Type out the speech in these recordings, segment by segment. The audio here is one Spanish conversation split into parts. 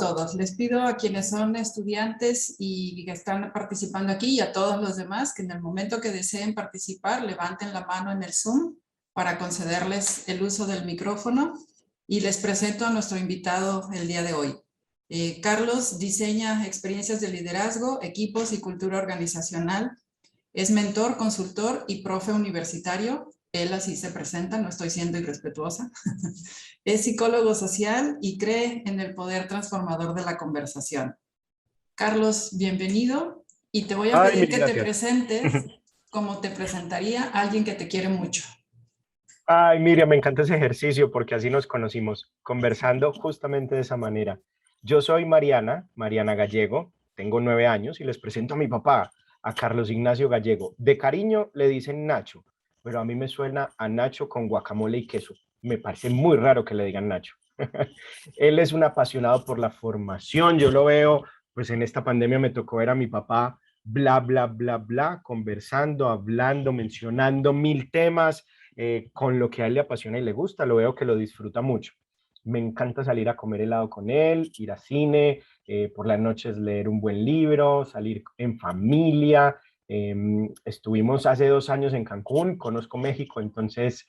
todos. Les pido a quienes son estudiantes y que están participando aquí y a todos los demás que en el momento que deseen participar levanten la mano en el Zoom para concederles el uso del micrófono y les presento a nuestro invitado el día de hoy. Carlos diseña experiencias de liderazgo, equipos y cultura organizacional. Es mentor, consultor y profe universitario. Él así se presenta, no estoy siendo irrespetuosa. Es psicólogo social y cree en el poder transformador de la conversación. Carlos, bienvenido y te voy a pedir que te presentes como te presentaría alguien que te quiere mucho. Ay, Miriam, me encanta ese ejercicio porque así nos conocimos, conversando justamente de esa manera. Yo soy Mariana Gallego, tengo 9 años y les presento a mi papá, a Carlos Ignacio Gallego. De cariño le dicen Nacho, pero a mí me suena a Nacho con guacamole y queso. Me parece muy raro que le digan Nacho. Él es un apasionado por la formación, yo lo veo, pues en esta pandemia me tocó ver a mi papá, bla, bla, bla, bla, conversando, hablando, mencionando 1000 temas, con lo que a él le apasiona y le gusta, lo veo que lo disfruta mucho. Me encanta salir a comer helado con él, ir a cine, por las noches leer un buen libro, salir en familia. Estuvimos hace 2 años en Cancún, conozco México, entonces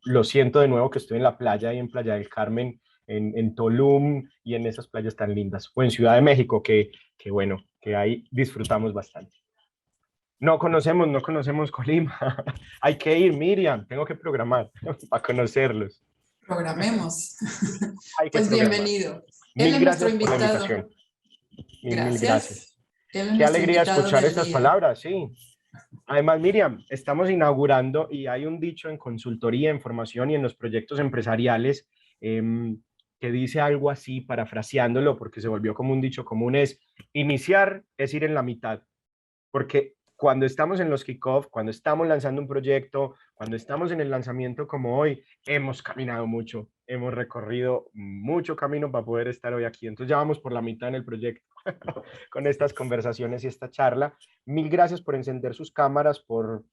lo siento de nuevo que estoy en la playa y en Playa del Carmen, en Tulum y en esas playas tan lindas, o en Ciudad de México, que bueno, que ahí disfrutamos bastante. No conocemos Colima. Hay que ir, Miriam, tengo que programar para conocerlos. Programemos. Hay que Pues programar. bienvenido. Él Mil es nuestro gracias por la invitado. invitación. Mil Gracias. gracias. Él es Qué nuestro alegría invitado escuchar del estas día. palabras, sí. Además, Miriam, estamos inaugurando y hay un dicho en consultoría, en formación y en los proyectos empresariales que dice algo así, parafraseándolo, porque se volvió como un dicho común, es iniciar es ir en la mitad. Porque cuando estamos en los kickoff, cuando estamos lanzando un proyecto, cuando estamos en el lanzamiento como hoy, hemos caminado mucho, hemos recorrido mucho camino para poder estar hoy aquí. Entonces ya vamos por la mitad en el proyecto con estas conversaciones y esta charla. Mil gracias por encender sus cámaras, por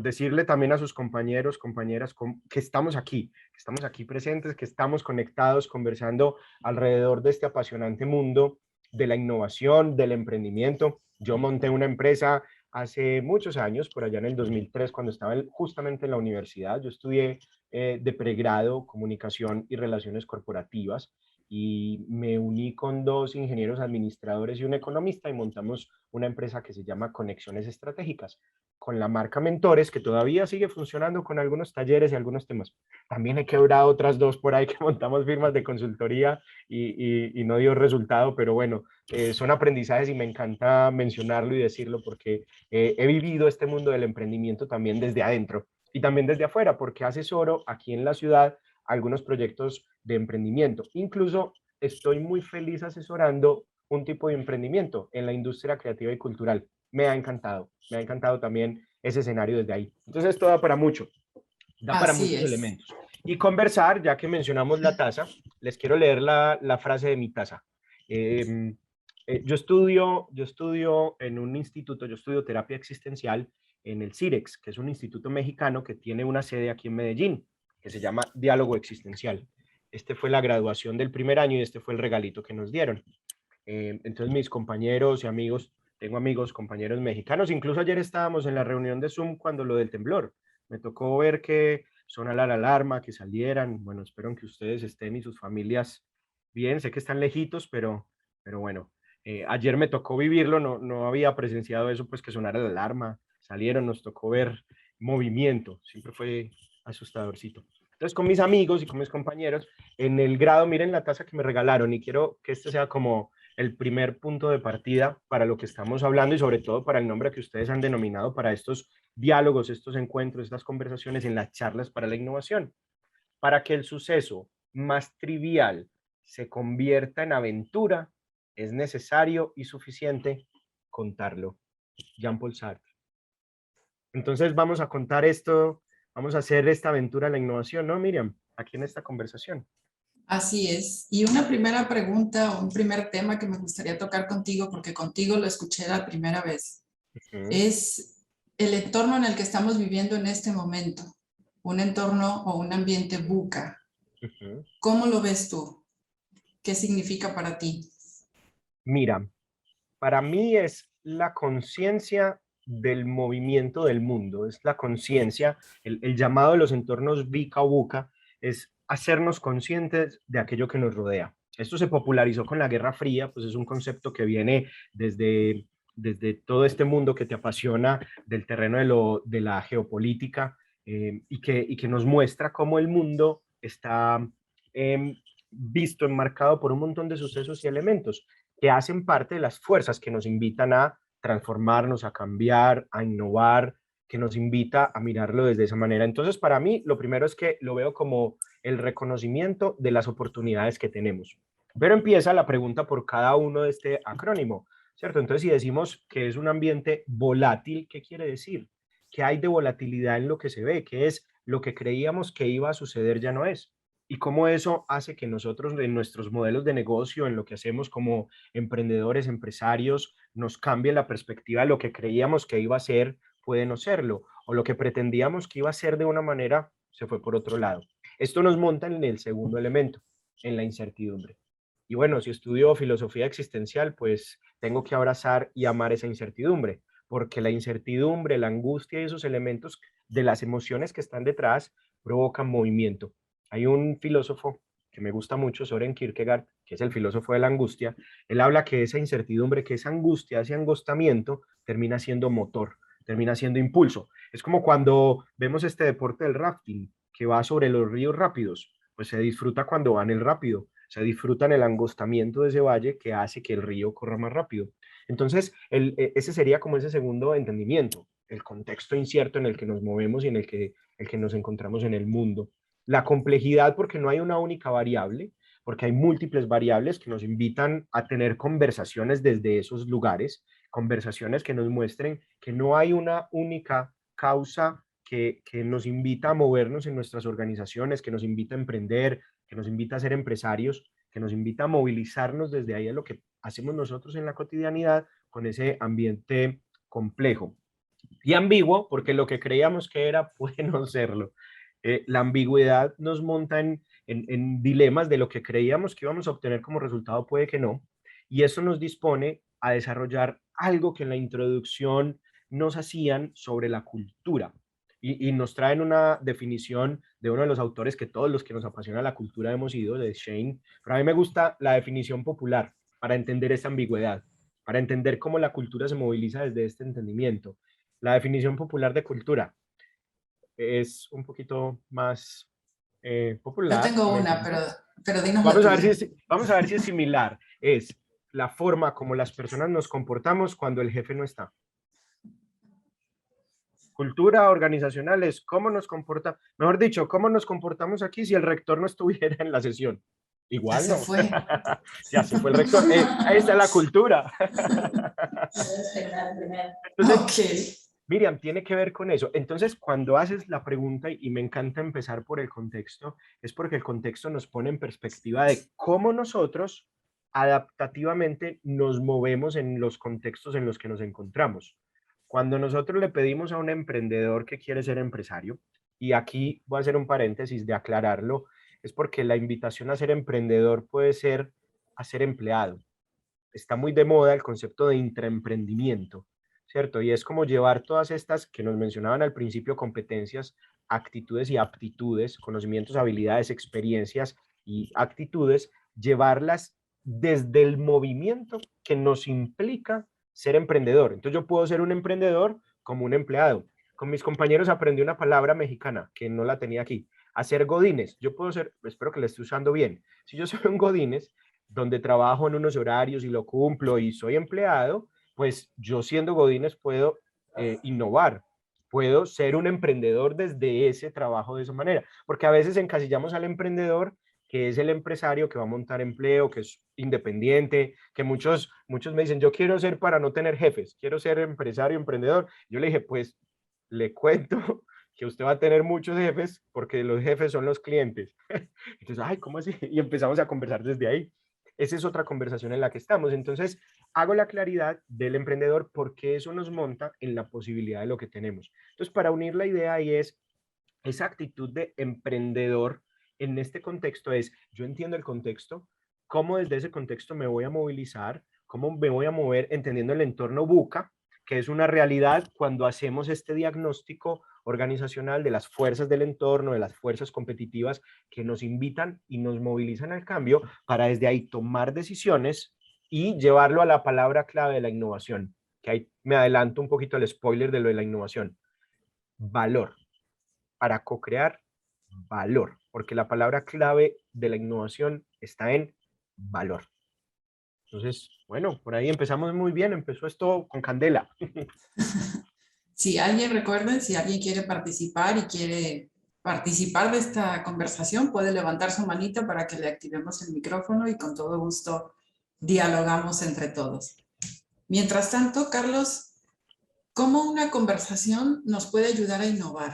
decirle también a sus compañeros, compañeras, que estamos aquí presentes, que estamos conectados, conversando alrededor de este apasionante mundo de la innovación, del emprendimiento. Yo monté una empresa hace muchos años, por allá en el 2003, cuando estaba justamente en la universidad. Yo estudié de pregrado comunicación y relaciones corporativas y me uní con 2 ingenieros administradores y un economista y montamos una empresa que se llama Conexiones Estratégicas, con la marca Mentores, que todavía sigue funcionando con algunos talleres y algunos temas. También he quebrado otras 2 por ahí que montamos firmas de consultoría y no dio resultado, pero bueno, son aprendizajes y me encanta mencionarlo y decirlo porque he vivido este mundo del emprendimiento también desde adentro y también desde afuera, porque asesoro aquí en la ciudad algunos proyectos de emprendimiento. Incluso estoy muy feliz asesorando un tipo de emprendimiento en la industria creativa y cultural. Me ha encantado también ese escenario desde ahí. Entonces esto da para Así muchos es. elementos. Y conversar, ya que mencionamos la taza, les quiero leer la frase de mi taza. Yo estudio en un instituto, yo estudio terapia existencial en el CIREX, que es un instituto mexicano que tiene una sede aquí en Medellín, que se llama Diálogo Existencial. Este fue la graduación del primer año y este fue el regalito que nos dieron. Entonces mis compañeros y amigos, tengo amigos, compañeros mexicanos, incluso ayer estábamos en la reunión de Zoom cuando lo del temblor. Me tocó ver que sonara la alarma, que salieran. Bueno, espero que ustedes estén y sus familias bien. Sé que están lejitos, pero bueno, ayer me tocó vivirlo, no había presenciado eso, pues que sonara la alarma, salieron, nos tocó ver movimiento, siempre fue asustadorcito. Entonces con mis amigos y con mis compañeros, en el grado, miren la taza que me regalaron y quiero que este sea como el primer punto de partida para lo que estamos hablando y sobre todo para el nombre que ustedes han denominado para estos diálogos, estos encuentros, estas conversaciones en las charlas para la innovación. Para que el suceso más trivial se convierta en aventura, es necesario y suficiente contarlo. Jean-Paul Sartre. Entonces vamos a contar esto, vamos a hacer esta aventura de la innovación, ¿no, Miriam? Aquí en esta conversación. Así es. Y una primera pregunta o un primer tema que me gustaría tocar contigo, porque contigo lo escuché la primera vez, es el entorno en el que estamos viviendo en este momento, un entorno o un ambiente VUCA. ¿Cómo lo ves tú? ¿Qué significa para ti? Mira, para mí es la conciencia del movimiento del mundo, es la conciencia, el llamado de los entornos Vika o Buca, es hacernos conscientes de aquello que nos rodea. Esto se popularizó con la Guerra Fría, pues es un concepto que viene desde todo este mundo que te apasiona del terreno de la geopolítica, y que nos muestra cómo el mundo está eh, visto, enmarcado por un montón de sucesos y elementos que hacen parte de las fuerzas que nos invitan a transformarnos, a cambiar, a innovar, que nos invita a mirarlo desde esa manera. Entonces, para mí, lo primero es que lo veo como el reconocimiento de las oportunidades que tenemos. Pero empieza la pregunta por cada uno de este acrónimo, ¿cierto? Entonces, si decimos que es un ambiente volátil, ¿qué quiere decir? ¿Qué hay de volatilidad en lo que se ve? ¿Qué es lo que creíamos que iba a suceder ya no es? Y cómo eso hace que nosotros en nuestros modelos de negocio, en lo que hacemos como emprendedores, empresarios, nos cambie la perspectiva. Lo que creíamos que iba a ser puede no serlo, o lo que pretendíamos que iba a ser de una manera se fue por otro lado. Esto nos monta en el segundo elemento, en la incertidumbre. Y bueno, si estudio filosofía existencial, pues tengo que abrazar y amar esa incertidumbre, porque la incertidumbre, la angustia y esos elementos de las emociones que están detrás provocan movimiento. Hay un filósofo que me gusta mucho, Soren Kierkegaard, que es el filósofo de la angustia. Él habla que esa incertidumbre, que esa angustia, ese angostamiento termina siendo motor, termina siendo impulso. Es como cuando vemos este deporte del rafting, que va sobre los ríos rápidos, pues se disfruta cuando van el rápido, se disfruta en el angostamiento de ese valle que hace que el río corra más rápido. Entonces, ese sería como ese segundo entendimiento, el contexto incierto en el que nos movemos y en el que nos encontramos en el mundo. La complejidad, porque no hay una única variable, porque hay múltiples variables que nos invitan a tener conversaciones desde esos lugares, conversaciones que nos muestren que no hay una única causa que nos invita a movernos en nuestras organizaciones, que nos invita a emprender, que nos invita a ser empresarios, que nos invita a movilizarnos desde ahí a lo que hacemos nosotros en la cotidianidad con ese ambiente complejo y ambiguo, porque lo que creíamos que era puede no serlo. La ambigüedad nos monta en dilemas de lo que creíamos que íbamos a obtener como resultado, puede que no, y eso nos dispone a desarrollar algo que en la introducción nos hacían sobre la cultura. Y nos traen una definición de uno de los autores que todos los que nos apasiona la cultura hemos ido, de Shane. Pero a mí me gusta la definición popular para entender esta ambigüedad, para entender cómo la cultura se moviliza desde este entendimiento. La definición popular de cultura es un poquito más Yo popular y tengo me una, encanta. pero dinos la Vamos a ver tuya. vamos a ver si es similar. Es la forma como las personas nos comportamos cuando el jefe no está. Cultura organizacional es cómo nos comporta, mejor dicho, cómo nos comportamos aquí si el rector no estuviera en la sesión. Ya Igual se no. fue. Ya se fue el rector. Ahí está la cultura. Entonces, Ok. Miriam, tiene que ver con eso. Entonces, cuando haces la pregunta, y me encanta empezar por el contexto, es porque el contexto nos pone en perspectiva de cómo nosotros adaptativamente nos movemos en los contextos en los que nos encontramos. Cuando nosotros le pedimos a un emprendedor que quiere ser empresario, y aquí voy a hacer un paréntesis de aclararlo, es porque la invitación a ser emprendedor puede ser a ser empleado. Está muy de moda el concepto de intraemprendimiento, ¿cierto? Y es como llevar todas estas que nos mencionaban al principio, competencias, actitudes y aptitudes, conocimientos, habilidades, experiencias y actitudes, llevarlas desde el movimiento que nos implica ser emprendedor. Entonces yo puedo ser un emprendedor como un empleado. Con mis compañeros aprendí una palabra mexicana que no la tenía aquí. Hacer godines. Yo puedo ser, espero que la esté usando bien. Si yo soy un godines, donde trabajo en unos horarios y lo cumplo y soy empleado, pues yo siendo godines puedo innovar, puedo ser un emprendedor desde ese trabajo de esa manera, porque a veces encasillamos al emprendedor que es el empresario que va a montar empleo, que es independiente, que muchos me dicen, yo quiero ser para no tener jefes, quiero ser empresario, emprendedor. Yo le dije, pues le cuento que usted va a tener muchos jefes porque los jefes son los clientes. Entonces, ay, ¿cómo así? Y empezamos a conversar desde ahí. Esa es otra conversación en la que estamos. Entonces, hago la claridad del emprendedor porque eso nos monta en la posibilidad de lo que tenemos. Entonces, para unir la idea ahí es esa actitud de emprendedor en este contexto es, yo entiendo el contexto, cómo desde ese contexto me voy a movilizar, cómo me voy a mover entendiendo el entorno VUCA, que es una realidad cuando hacemos este diagnóstico organizacional de las fuerzas del entorno, de las fuerzas competitivas que nos invitan y nos movilizan al cambio para desde ahí tomar decisiones y llevarlo a la palabra clave de la innovación, que ahí me adelanto un poquito al spoiler de lo de la innovación. Valor. Para co-crear valor, porque la palabra clave de la innovación está en valor. Entonces, bueno, por ahí empezamos muy bien, empezó esto con candela. Si alguien, recuerden, si alguien quiere participar y quiere participar de esta conversación, puede levantar su manita para que le activemos el micrófono y con todo gusto dialogamos entre todos. Mientras tanto, Carlos, ¿cómo una conversación nos puede ayudar a innovar?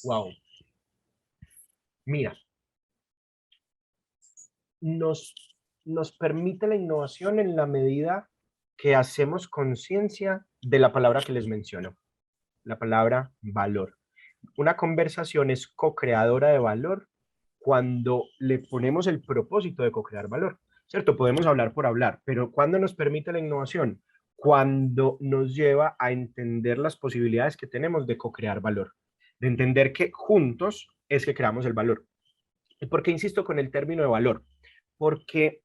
Wow. Mira, nos, nos permite la innovación en la medida que hacemos conciencia de la palabra que les menciono, la palabra valor. Una conversación es co-creadora de valor cuando le ponemos el propósito de co-crear valor, ¿cierto? Podemos hablar por hablar, pero ¿cuándo nos permite la innovación? Cuando nos lleva a entender las posibilidades que tenemos de co-crear valor, de entender que juntos es que creamos el valor. ¿Y por qué insisto con el término de valor? Porque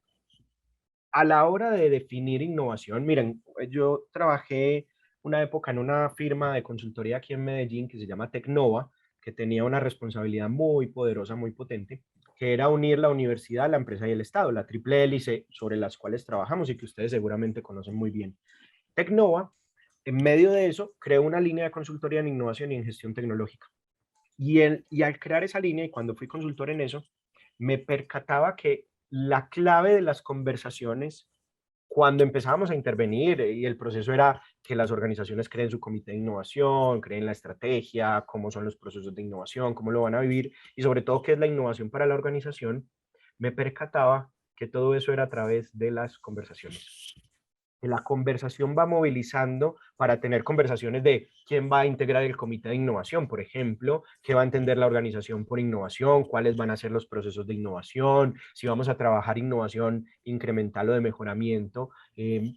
a la hora de definir innovación, miren, yo trabajé una época en una firma de consultoría aquí en Medellín que se llama Tecnova, que tenía una responsabilidad muy poderosa, muy potente, que era unir la universidad, la empresa y el Estado, la triple hélice sobre las cuales trabajamos y que ustedes seguramente conocen muy bien. Tecnova, en medio de eso, creó una línea de consultoría en innovación y en gestión tecnológica. Y al crear esa línea, y cuando fui consultor en eso, me percataba que la clave de las conversaciones, cuando empezábamos a intervenir, y el proceso era que las organizaciones creen su comité de innovación, creen la estrategia, cómo son los procesos de innovación, cómo lo van a vivir, y sobre todo qué es la innovación para la organización, me percataba que todo eso era a través de las conversaciones. Que la conversación va movilizando para tener conversaciones de quién va a integrar el comité de innovación, por ejemplo, qué va a entender la organización por innovación, cuáles van a ser los procesos de innovación, si vamos a trabajar innovación incremental o de mejoramiento,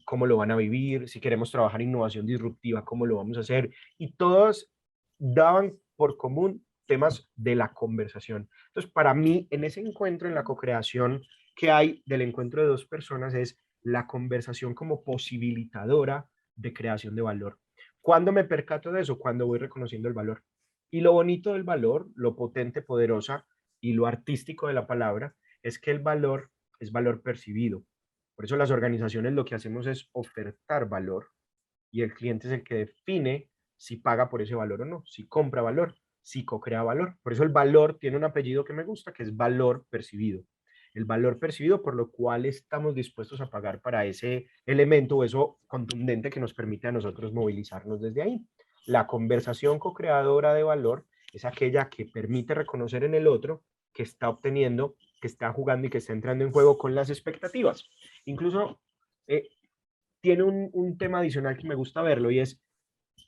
cómo lo van a vivir, si queremos trabajar innovación disruptiva, cómo lo vamos a hacer, y todos daban por común temas de la conversación. Entonces, para mí, en ese encuentro, en la co-creación que hay del encuentro de dos personas, es la conversación como posibilitadora de creación de valor. ¿Cuándo me percato de eso? Cuando voy reconociendo el valor. Y lo bonito del valor, lo potente, poderosa y lo artístico de la palabra, es que el valor es valor percibido. Por eso las organizaciones lo que hacemos es ofertar valor y el cliente es el que define si paga por ese valor o no, si compra valor, si co-crea valor. Por eso el valor tiene un apellido que me gusta, que es valor percibido. El valor percibido por lo cual estamos dispuestos a pagar para ese elemento o eso contundente que nos permite a nosotros movilizarnos desde ahí. La conversación co-creadora de valor es aquella que permite reconocer en el otro que está obteniendo, que está jugando y que está entrando en juego con las expectativas. Incluso tiene un tema adicional que me gusta verlo y es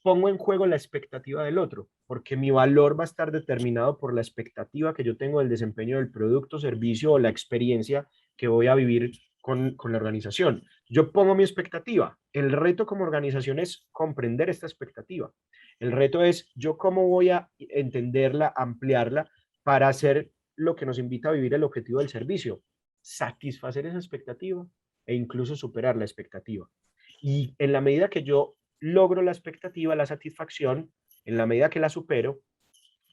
pongo en juego la expectativa del otro, porque mi valor va a estar determinado por la expectativa que yo tengo del desempeño del producto, servicio o la experiencia que voy a vivir con la organización. Yo pongo mi expectativa. El reto como organización es comprender esta expectativa. El reto es yo cómo voy a entenderla, ampliarla para hacer lo que nos invita a vivir el objetivo del servicio, satisfacer esa expectativa e incluso superar la expectativa. Y en la medida que yo logro la expectativa, la satisfacción, en la medida que la supero,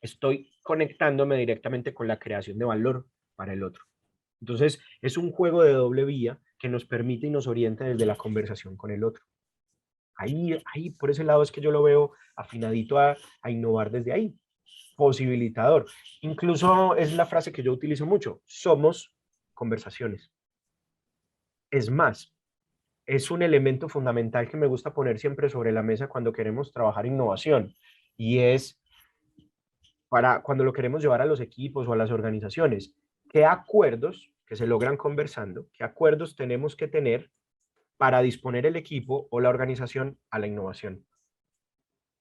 estoy conectándome directamente con la creación de valor para el otro. Entonces, es un juego de doble vía que nos permite y nos orienta desde la conversación con el otro. Ahí, por ese lado es que yo lo veo afinadito a innovar desde ahí. Posibilitador. Incluso es la frase que yo utilizo mucho. Somos conversaciones. Es más, es un elemento fundamental que me gusta poner siempre sobre la mesa cuando queremos trabajar innovación y es para cuando lo queremos llevar a los equipos o a las organizaciones. ¿Qué acuerdos que se logran conversando, qué acuerdos tenemos que tener para disponer el equipo o la organización a la innovación?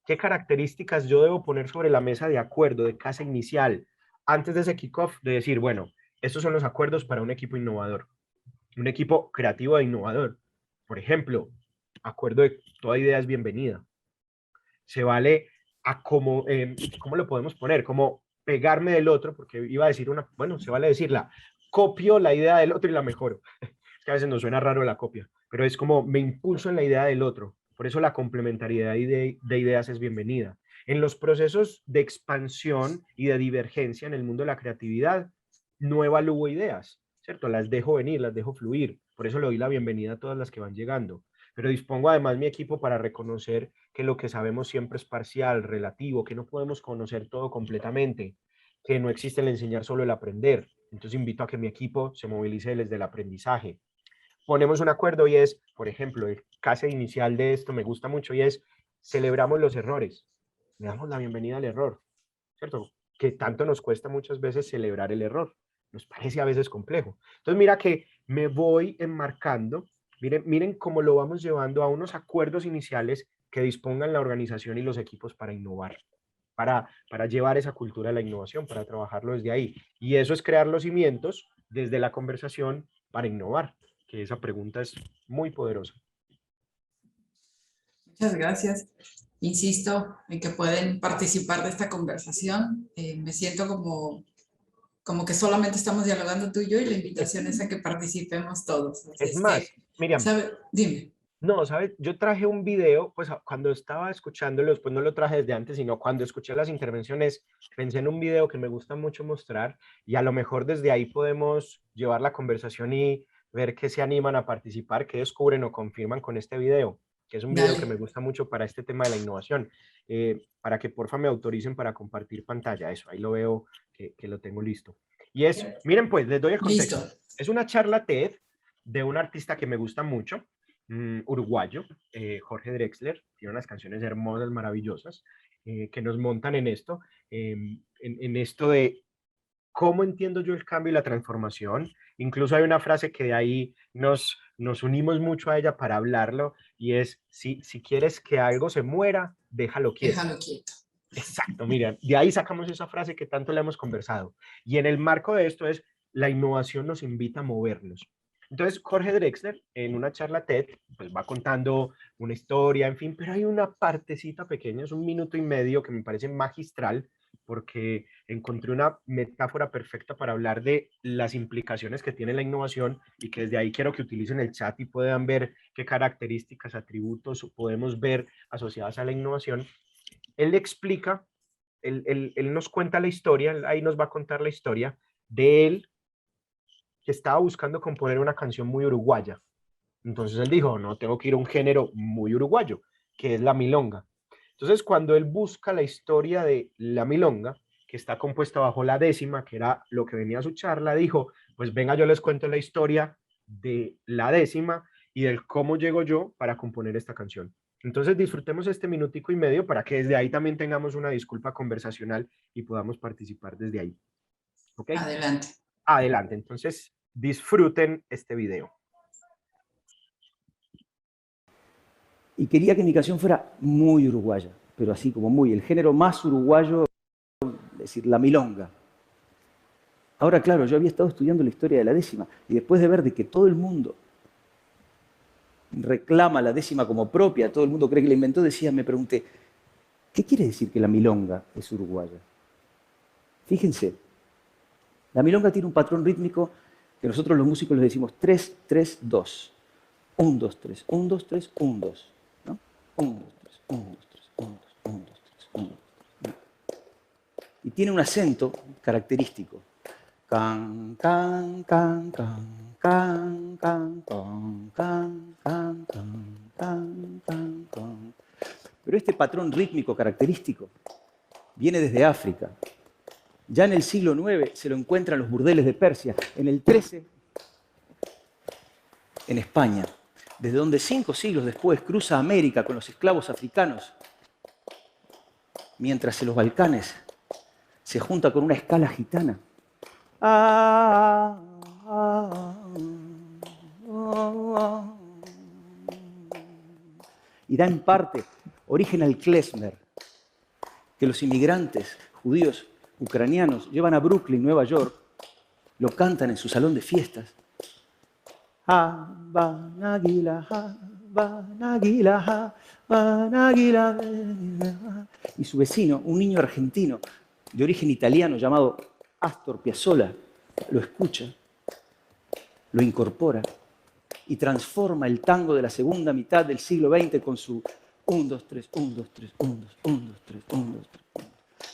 ¿Qué características yo debo poner sobre la mesa de acuerdo, de casa inicial, antes de ese kickoff, de decir, bueno, Estos son los acuerdos para un equipo innovador, un equipo creativo e innovador. Por ejemplo, acuerdo de toda idea es bienvenida. Se vale a ¿cómo lo podemos poner? Como pegarme del otro, porque iba a decir bueno, se vale decirla, copio la idea del otro y la mejoro. Es que a veces nos suena raro la copia, pero es como me impulso en la idea del otro. Por eso la complementariedad de ideas es bienvenida. En los procesos de expansión y de divergencia en el mundo de la creatividad, no evalúo ideas, ¿cierto? Las dejo venir, las dejo fluir. Por eso le doy la bienvenida a todas las que van llegando. Pero dispongo además mi equipo para reconocer que lo que sabemos siempre es parcial, relativo, que no podemos conocer todo completamente, que no existe el enseñar, solo el aprender. Entonces invito a que mi equipo se movilice desde el aprendizaje. Ponemos un acuerdo y es, por ejemplo, el caso inicial de esto me gusta mucho y es, celebramos los errores, le damos la bienvenida al error, ¿cierto? Que tanto nos cuesta muchas veces celebrar el error, nos parece a veces complejo. Entonces mira que me voy enmarcando, miren cómo lo vamos llevando a unos acuerdos iniciales que dispongan la organización y los equipos para innovar, para llevar esa cultura de la innovación, para trabajarlo desde ahí. Y eso es crear los cimientos desde la conversación para innovar, que esa pregunta es muy poderosa. Muchas gracias. Insisto en que pueden participar de esta conversación. Me siento como que solamente estamos dialogando tú y yo y la invitación es a que participemos todos. Así Es es más, que, Miriam, dime. no, ¿sabes? Yo traje un video, pues cuando estaba escuchándolo, después no lo traje desde antes, sino cuando escuché las intervenciones, pensé en un video que me gusta mucho mostrar y a lo mejor desde ahí podemos llevar la conversación y ver qué se animan a participar, qué descubren o confirman con este video, que es un video que me Dale. gusta mucho para este tema de la innovación, para que porfa me autoricen para compartir pantalla, eso, ahí lo veo que lo tengo listo. Y es, miren pues, les doy el contexto. Listo. Es una charla TED de un artista que me gusta mucho, uruguayo, Jorge Drexler, tiene unas canciones hermosas, maravillosas, que nos montan en esto, en esto de cómo entiendo yo el cambio y la transformación. Incluso hay una frase que de ahí nos unimos mucho a ella para hablarlo, y es, si quieres que algo se muera, déjalo quieto. Déjalo quieto. Exacto, mira, de ahí sacamos esa frase que tanto le hemos conversado. Y en el marco de esto es, la innovación nos invita a movernos. Entonces, Jorge Drexler, en una charla TED, pues va contando una historia, en fin, pero hay una partecita pequeña, es 1 minuto y medio, que me parece magistral, porque encontré una metáfora perfecta para hablar de las implicaciones que tiene la innovación y que desde ahí quiero que utilicen el chat y puedan ver qué características, atributos podemos ver asociadas a la innovación. Él explica, él nos cuenta la historia, ahí nos va a contar la historia de él que estaba buscando componer una canción muy uruguaya. Entonces él dijo, no, tengo que ir a un género muy uruguayo, que es la milonga. Entonces cuando él busca la historia de la milonga, que está compuesta bajo la décima, que era lo que venía a su charla, dijo, pues venga, yo les cuento la historia de la décima y del cómo llego yo para componer esta canción. Entonces disfrutemos este 1 minutico y medio para que desde ahí también tengamos una disculpa conversacional y podamos participar desde ahí. ¿Ok? Adelante. Adelante, entonces disfruten este video. Y quería que mi canción fuera muy uruguaya, pero así como muy, el género más uruguayo, es decir, la milonga. Ahora, claro, yo había estado estudiando la historia de la décima y después de ver de que todo el mundo reclama la décima como propia, todo el mundo cree que la inventó, me pregunté, ¿qué quiere decir que la milonga es uruguaya? Fíjense, la milonga tiene un patrón rítmico que nosotros los músicos le decimos 3-3-2. 1-2-3, 1-2-3, 1-2. ¿No? 1-2-3, 1-2-3, 1-2, 1-2-3, 1-2-3. Y tiene un acento característico. Can, can, can, can, can, can, can, can, can, can, can, can. Pero este patrón rítmico característico viene desde África. Ya en el siglo IX se lo encuentran los burdeles de Persia. En el XIII, en España, desde donde 5 siglos después cruza América con los esclavos africanos, mientras en los Balcanes se junta con una escala gitana. Y da en parte origen al klezmer, que los inmigrantes judíos ucranianos llevan a Brooklyn, Nueva York, lo cantan en su salón de fiestas. Banagila, Banagila, Banagila. Y su vecino, un niño argentino de origen italiano llamado Astor Piazzolla, lo escucha, lo incorpora y transforma el tango de la segunda mitad del siglo XX con su 1, 2, 3, 1, 2, 3, 1, 2, 1, 2, 3, 1, 2, 3.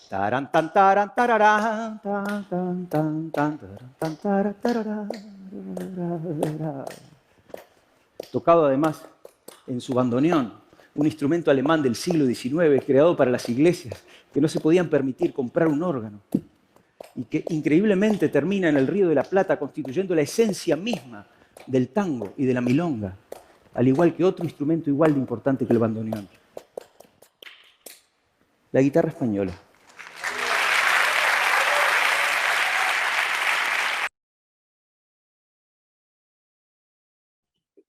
Taran, tan, taran, tararán, tan, tan, tan, tan, taran, tan, tararán. Tocado además en su bandoneón, un instrumento alemán del siglo XIX creado para las iglesias que no se podían permitir comprar un órgano y que increíblemente termina en el Río de la Plata constituyendo la esencia misma del tango y de la milonga, al igual que otro instrumento igual de importante que el bandoneón, la guitarra española.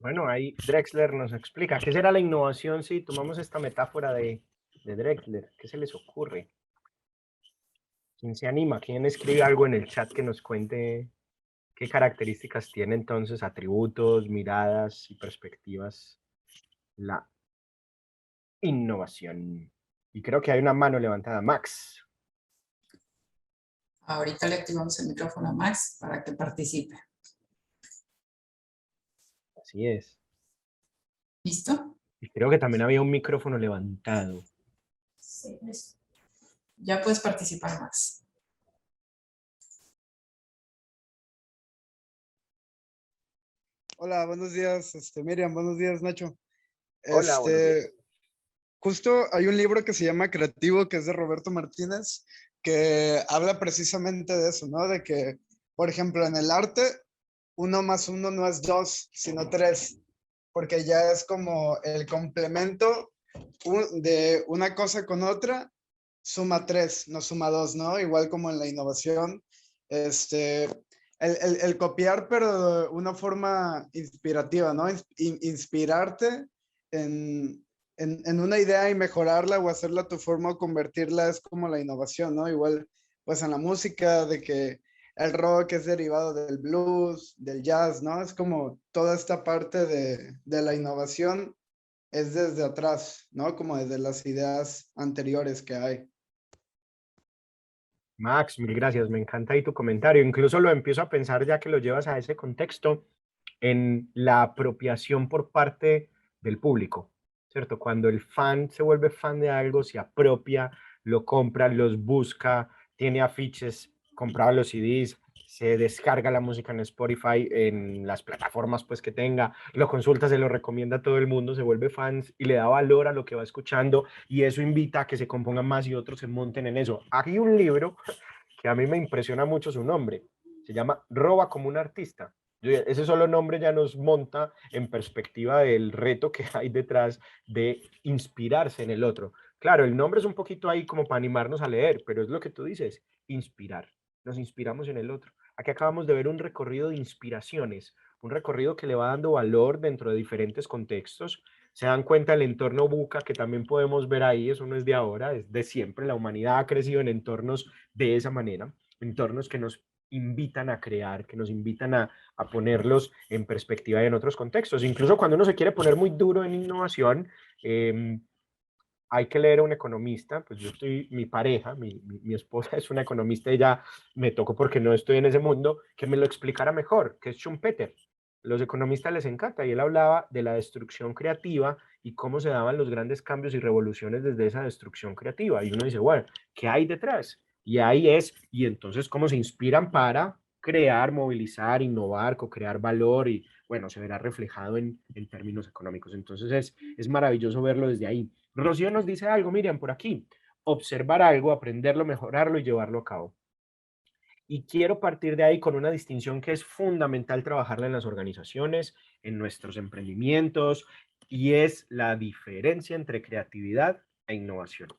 Bueno, ahí Drexler nos explica qué será la innovación si tomamos esta metáfora de Drexler. ¿Qué se les ocurre? ¿Quién se anima? ¿Quién escribe algo en el chat que nos cuente qué características tiene entonces, atributos, miradas y perspectivas la innovación? Y creo que hay una mano levantada. Max. Ahorita le activamos el micrófono a Max para que participe. Así es. ¿Listo? Y creo que también había un micrófono levantado. Sí, listo. Ya puedes participar, Max. Hola, buenos días, Miriam, buenos días, Nacho. Hola, buenos días. Justo hay un libro que se llama Creativo, que es de Roberto Martínez, que habla precisamente de eso, ¿no? De que, por ejemplo, en el arte, 1 más 1 no es 2, sino 3, porque ya es como el complemento de una cosa con otra, suma 3, no suma 2, ¿no? Igual como en la innovación, el copiar, pero de una forma inspirativa, ¿no? Inspirarte en una idea y mejorarla o hacerla a tu forma o convertirla es como la innovación, ¿no? Igual, pues en la música, de que el rock es derivado del blues, del jazz, ¿no? Es como toda esta parte de la innovación es desde atrás, ¿no? Como desde las ideas anteriores que hay. Max, mil gracias, me encanta ahí tu comentario. Incluso lo empiezo a pensar ya que lo llevas a ese contexto en la apropiación por parte del público, ¿cierto? Cuando el fan se vuelve fan de algo, se apropia, lo compra, los busca, tiene afiches, compraba los CDs, se descarga la música en Spotify, en las plataformas pues que tenga, lo consulta, se lo recomienda a todo el mundo, se vuelve fans y le da valor a lo que va escuchando y eso invita a que se compongan más y otros se monten en eso. Hay un libro que a mí me impresiona mucho su nombre, se llama Roba como un artista. Ese solo nombre ya nos monta en perspectiva del reto que hay detrás de inspirarse en el otro. Claro, el nombre es un poquito ahí como para animarnos a leer, pero es lo que tú dices, inspirar. Nos inspiramos en el otro. Aquí acabamos de ver un recorrido de inspiraciones, un recorrido que le va dando valor dentro de diferentes contextos. Se dan cuenta el entorno buca que también podemos ver ahí, eso no es de ahora, es de siempre. La humanidad ha crecido en entornos de esa manera, entornos que nos invitan a crear, que nos invitan a ponerlos en perspectiva y en otros contextos. Incluso cuando uno se quiere poner muy duro en innovación, hay que leer a un economista, pues yo estoy, mi pareja, mi esposa es una economista, ella me tocó porque no estoy en ese mundo, que me lo explicara mejor, que es Schumpeter. Los economistas les encanta y él hablaba de la destrucción creativa y cómo se daban los grandes cambios y revoluciones desde esa destrucción creativa. Y uno dice, bueno, ¿qué hay detrás? Y ahí es, y entonces cómo se inspiran para crear, movilizar, innovar, co-crear valor y bueno, se verá reflejado en términos económicos. Entonces es maravilloso verlo desde ahí. Rocío nos dice algo, Miriam, por aquí. Observar algo, aprenderlo, mejorarlo y llevarlo a cabo. Y quiero partir de ahí con una distinción que es fundamental trabajarla en las organizaciones, en nuestros emprendimientos, y es la diferencia entre creatividad e innovación.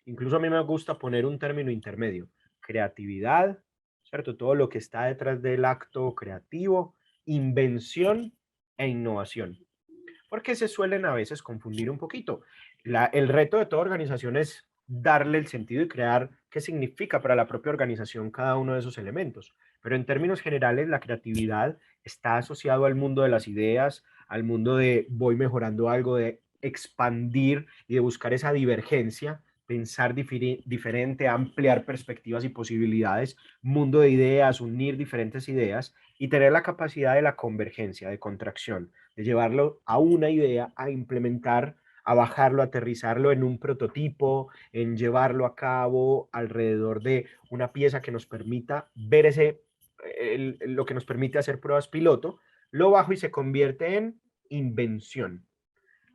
Incluso a mí me gusta poner un término intermedio. Creatividad, ¿cierto? Todo lo que está detrás del acto creativo, invención e innovación. Porque se suelen a veces confundir un poquito. El reto de toda organización es darle el sentido y crear qué significa para la propia organización cada uno de esos elementos. Pero en términos generales, la creatividad está asociado al mundo de las ideas, al mundo de voy mejorando algo, de expandir y de buscar esa divergencia, pensar diferente, ampliar perspectivas y posibilidades, mundo de ideas, unir diferentes ideas y tener la capacidad de la convergencia, de contracción, de llevarlo a una idea, a implementar, a bajarlo, a aterrizarlo en un prototipo, en llevarlo a cabo alrededor de una pieza que nos permita ver lo que nos permite hacer pruebas piloto, lo bajo y se convierte en invención.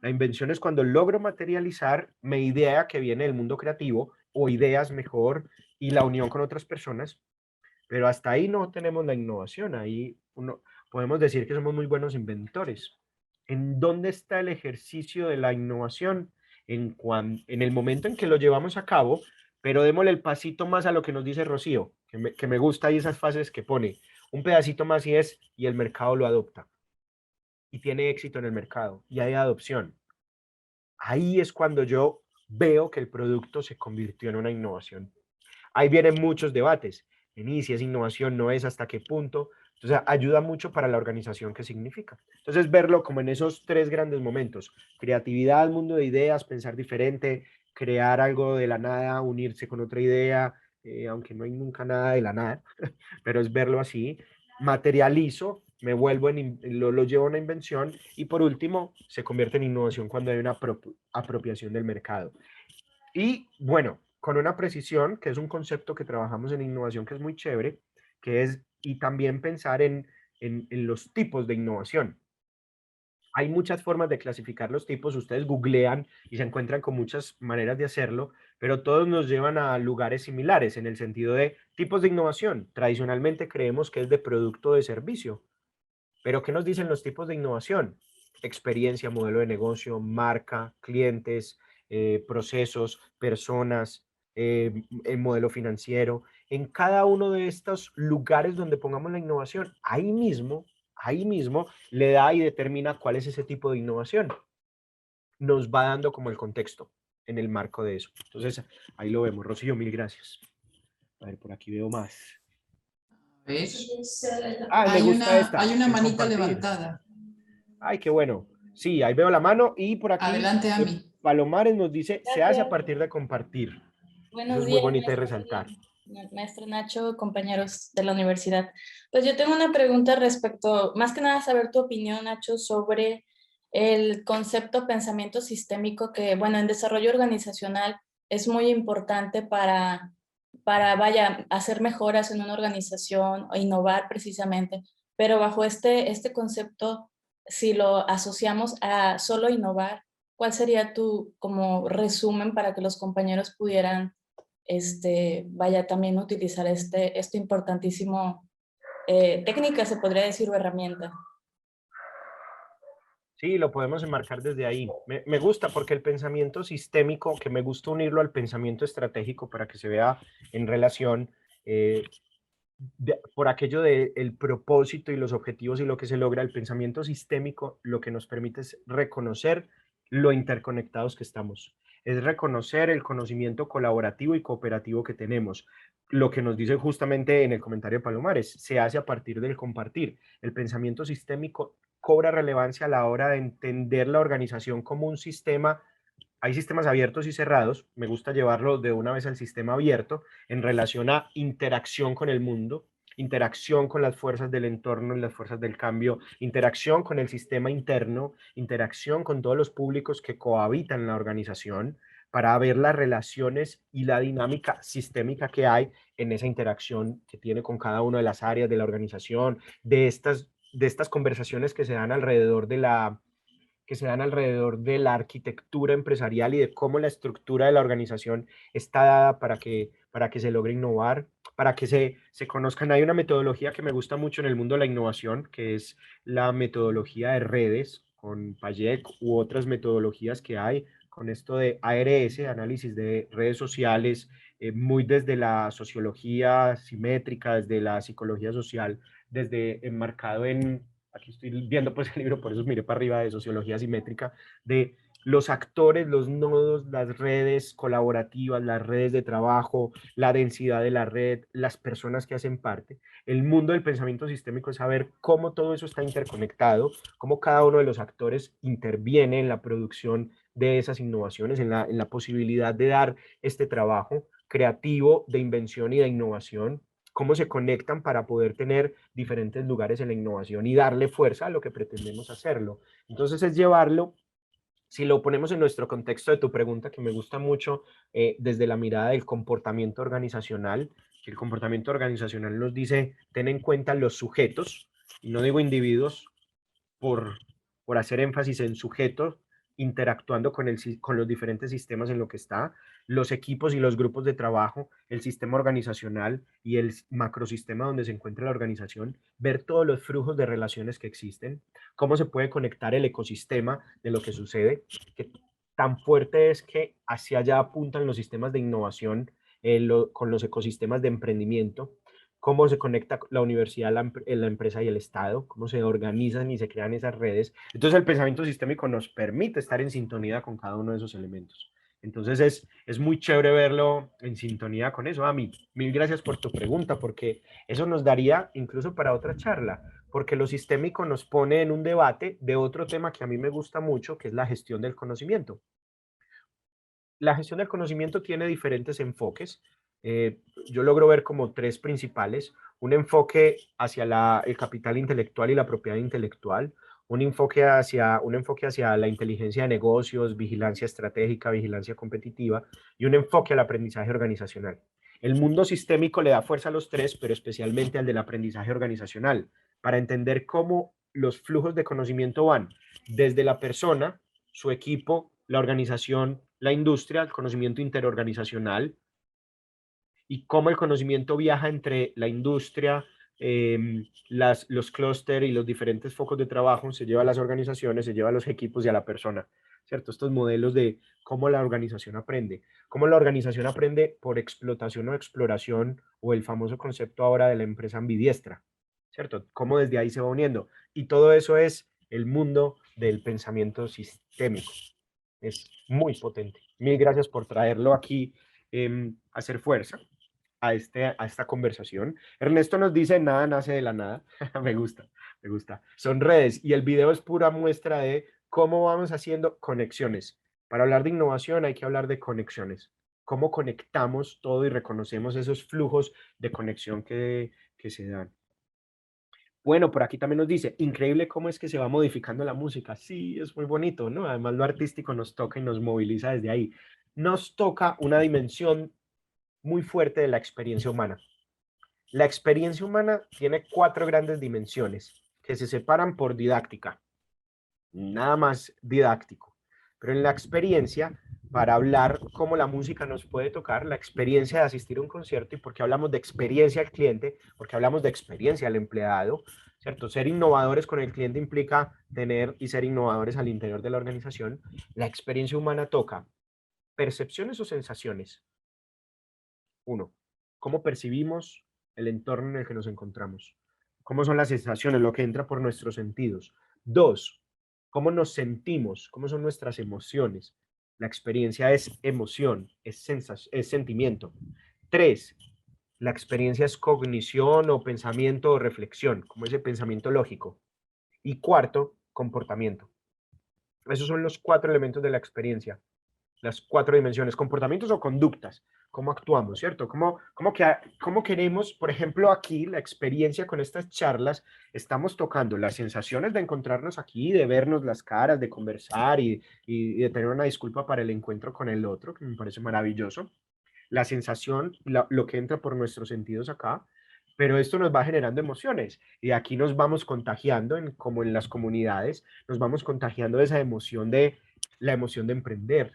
La invención es cuando logro materializar mi idea que viene del mundo creativo o ideas mejor y la unión con otras personas, pero hasta ahí no tenemos la innovación. Ahí podemos decir que somos muy buenos inventores. ¿En dónde está el ejercicio de la innovación? En el momento en que lo llevamos a cabo, pero démosle el pasito más a lo que nos dice Rocío, que me gusta ahí esas fases que pone. Un pedacito más y el mercado lo adopta. Y tiene éxito en el mercado y hay adopción. Ahí es cuando yo veo que el producto se convirtió en una innovación. Ahí vienen muchos debates. Si es innovación, no es, hasta qué punto. Entonces, ayuda mucho para la organización que significa. Entonces, verlo como en esos tres grandes momentos. Creatividad, mundo de ideas, pensar diferente, crear algo de la nada, unirse con otra idea, aunque no hay nunca nada de la nada, pero es verlo así. Materializo, me vuelvo lo llevo a una invención y por último, se convierte en innovación cuando hay una apropiación del mercado. Y bueno, con una precisión, que es un concepto que trabajamos en innovación que es muy chévere, que es, y también pensar en los tipos de innovación. Hay muchas formas de clasificar los tipos, ustedes googlean y se encuentran con muchas maneras de hacerlo, pero todos nos llevan a lugares similares en el sentido de tipos de innovación. Tradicionalmente creemos que es de producto o de servicio, pero ¿qué nos dicen los tipos de innovación? Experiencia, modelo de negocio, marca, clientes, procesos, personas, el modelo financiero. En cada uno de estos lugares donde pongamos la innovación, ahí mismo le da y determina cuál es ese tipo de innovación. Nos va dando como el contexto en el marco de eso. Entonces, ahí lo vemos. Rocío, mil gracias. A ver, por aquí veo más. A ver. Me gusta esta. Hay una el manita compartir. levantada. Ay, qué bueno. Sí, ahí veo la mano y por aquí Adelante, Ami. Palomares nos dice, se hace a Gracias. partir de compartir. Buenos Eso es muy días, bonito de maestro resaltar. Maestro Nacho, compañeros de la universidad. Pues yo tengo una pregunta respecto, más que nada saber tu opinión, Nacho, sobre el concepto pensamiento sistémico que, bueno, en desarrollo organizacional es muy importante para vaya, hacer mejoras en una organización o innovar precisamente, pero bajo este concepto, si lo asociamos a solo innovar, ¿cuál sería tu como resumen para que los compañeros pudieran vaya también utilizar este importantísimo técnica, se podría decir, o herramienta? Sí, lo podemos enmarcar desde ahí. Me gusta porque el pensamiento sistémico, que me gusta unirlo al pensamiento estratégico para que se vea en relación por aquello del propósito y los objetivos y lo que se logra, el pensamiento sistémico lo que nos permite es reconocer lo interconectados que estamos. Es reconocer el conocimiento colaborativo y cooperativo que tenemos. Lo que nos dice justamente en el comentario de Palomares, se hace a partir del compartir. El pensamiento sistémico cobra relevancia a la hora de entender la organización como un sistema. Hay sistemas abiertos y cerrados. Me gusta llevarlo de una vez al sistema abierto en relación a interacción con el mundo, interacción con las fuerzas del entorno y las fuerzas del cambio, interacción con el sistema interno, interacción con todos los públicos que cohabitan en la organización para ver las relaciones y la dinámica sistémica que hay en esa interacción que tiene con cada una de las áreas de la organización, de estas conversaciones que se dan alrededor de la arquitectura empresarial y de cómo la estructura de la organización está dada para que se logre innovar, para que se conozcan. Hay una metodología que me gusta mucho en el mundo de la innovación, que es la metodología de redes, con Payek u otras metodologías que hay, con esto de ARS, análisis de redes sociales, muy desde la sociología simétrica, desde la psicología social, desde enmarcado en aquí estoy viendo pues el libro, por eso miré para arriba, de sociología simétrica, de los actores, los nodos, las redes colaborativas, las redes de trabajo, la densidad de la red, las personas que hacen parte. El mundo del pensamiento sistémico es saber cómo todo eso está interconectado, cómo cada uno de los actores interviene en la producción de esas innovaciones, en la posibilidad de dar este trabajo creativo de invención y de innovación, cómo se conectan para poder tener diferentes lugares en la innovación y darle fuerza a lo que pretendemos hacerlo. Entonces es llevarlo, si lo ponemos en nuestro contexto de tu pregunta, que me gusta mucho, desde la mirada del comportamiento organizacional. El comportamiento organizacional nos dice, ten en cuenta los sujetos, y no digo individuos, por, por hacer énfasis en sujetos, interactuando con los diferentes sistemas en lo que está, los equipos y los grupos de trabajo, el sistema organizacional y el macrosistema donde se encuentra la organización, ver todos los flujos de relaciones que existen, cómo se puede conectar el ecosistema de lo que sucede, que tan fuerte es que hacia allá apuntan los sistemas de innovación con los ecosistemas de emprendimiento, cómo se conecta la universidad, la empresa y el Estado, cómo se organizan y se crean esas redes. Entonces el pensamiento sistémico nos permite estar en sintonía con cada uno de esos elementos. Entonces es muy chévere verlo en sintonía con eso. Ami, mil gracias por tu pregunta, porque eso nos daría incluso para otra charla, porque lo sistémico nos pone en un debate de otro tema que a mí me gusta mucho, que es la gestión del conocimiento. La gestión del conocimiento tiene diferentes enfoques. Yo logro ver como tres principales: un enfoque hacia el capital intelectual y la propiedad intelectual, un enfoque hacia la inteligencia de negocios, vigilancia estratégica, vigilancia competitiva, y un enfoque al aprendizaje organizacional. El mundo sistémico le da fuerza a los tres, pero especialmente al del aprendizaje organizacional, para entender cómo los flujos de conocimiento van desde la persona, su equipo, la organización, la industria, el conocimiento interorganizacional, y cómo el conocimiento viaja entre la industria, los clústeres y los diferentes focos de trabajo, se lleva a las organizaciones, se lleva a los equipos y a la persona, ¿cierto? Estos modelos de cómo la organización aprende. Cómo la organización aprende por explotación o exploración, o el famoso concepto ahora de la empresa ambidiestra, ¿cierto? Cómo desde ahí se va uniendo. Y todo eso es el mundo del pensamiento sistémico. Es muy potente. Mil gracias por traerlo aquí, a hacer fuerza a esta conversación. Ernesto nos dice, nada nace de la nada. Me gusta, me gusta. Son redes, y el video es pura muestra de cómo vamos haciendo conexiones. Para hablar de innovación hay que hablar de conexiones. Cómo conectamos todo y reconocemos esos flujos de conexión que se dan. Bueno, por aquí también nos dice, increíble cómo es que se va modificando la música. Sí, es muy bonito, ¿no? Además lo artístico nos toca y nos moviliza desde ahí. Nos toca una dimensión muy fuerte de la experiencia humana. La experiencia humana tiene 4 grandes dimensiones que se separan por didáctica, nada más didáctico. Pero en la experiencia, para hablar cómo la música nos puede tocar, la experiencia de asistir a un concierto, y porque hablamos de experiencia al cliente, porque hablamos de experiencia al empleado, ¿cierto? Ser innovadores con el cliente implica tener y ser innovadores al interior de la organización. La experiencia humana toca percepciones o sensaciones. 1. ¿Cómo percibimos el entorno en el que nos encontramos? ¿Cómo son las sensaciones, lo que entra por nuestros sentidos? 2. ¿Cómo nos sentimos? ¿Cómo son nuestras emociones? La experiencia es emoción, es sentimiento. 3. La experiencia es cognición o pensamiento o reflexión, como ese pensamiento lógico. Y 4, comportamiento. Esos son los 4 elementos de la experiencia. Las 4 dimensiones: comportamientos o conductas, cómo actuamos, ¿cierto? ¿Cómo queremos, por ejemplo, aquí la experiencia con estas charlas? Estamos tocando las sensaciones de encontrarnos aquí, de vernos las caras, de conversar y de tener una disculpa para el encuentro con el otro, que me parece maravilloso. La sensación, lo que entra por nuestros sentidos acá, pero esto nos va generando emociones, y aquí nos vamos contagiando, como en las comunidades, nos vamos contagiando de esa emoción, de la emoción de emprender,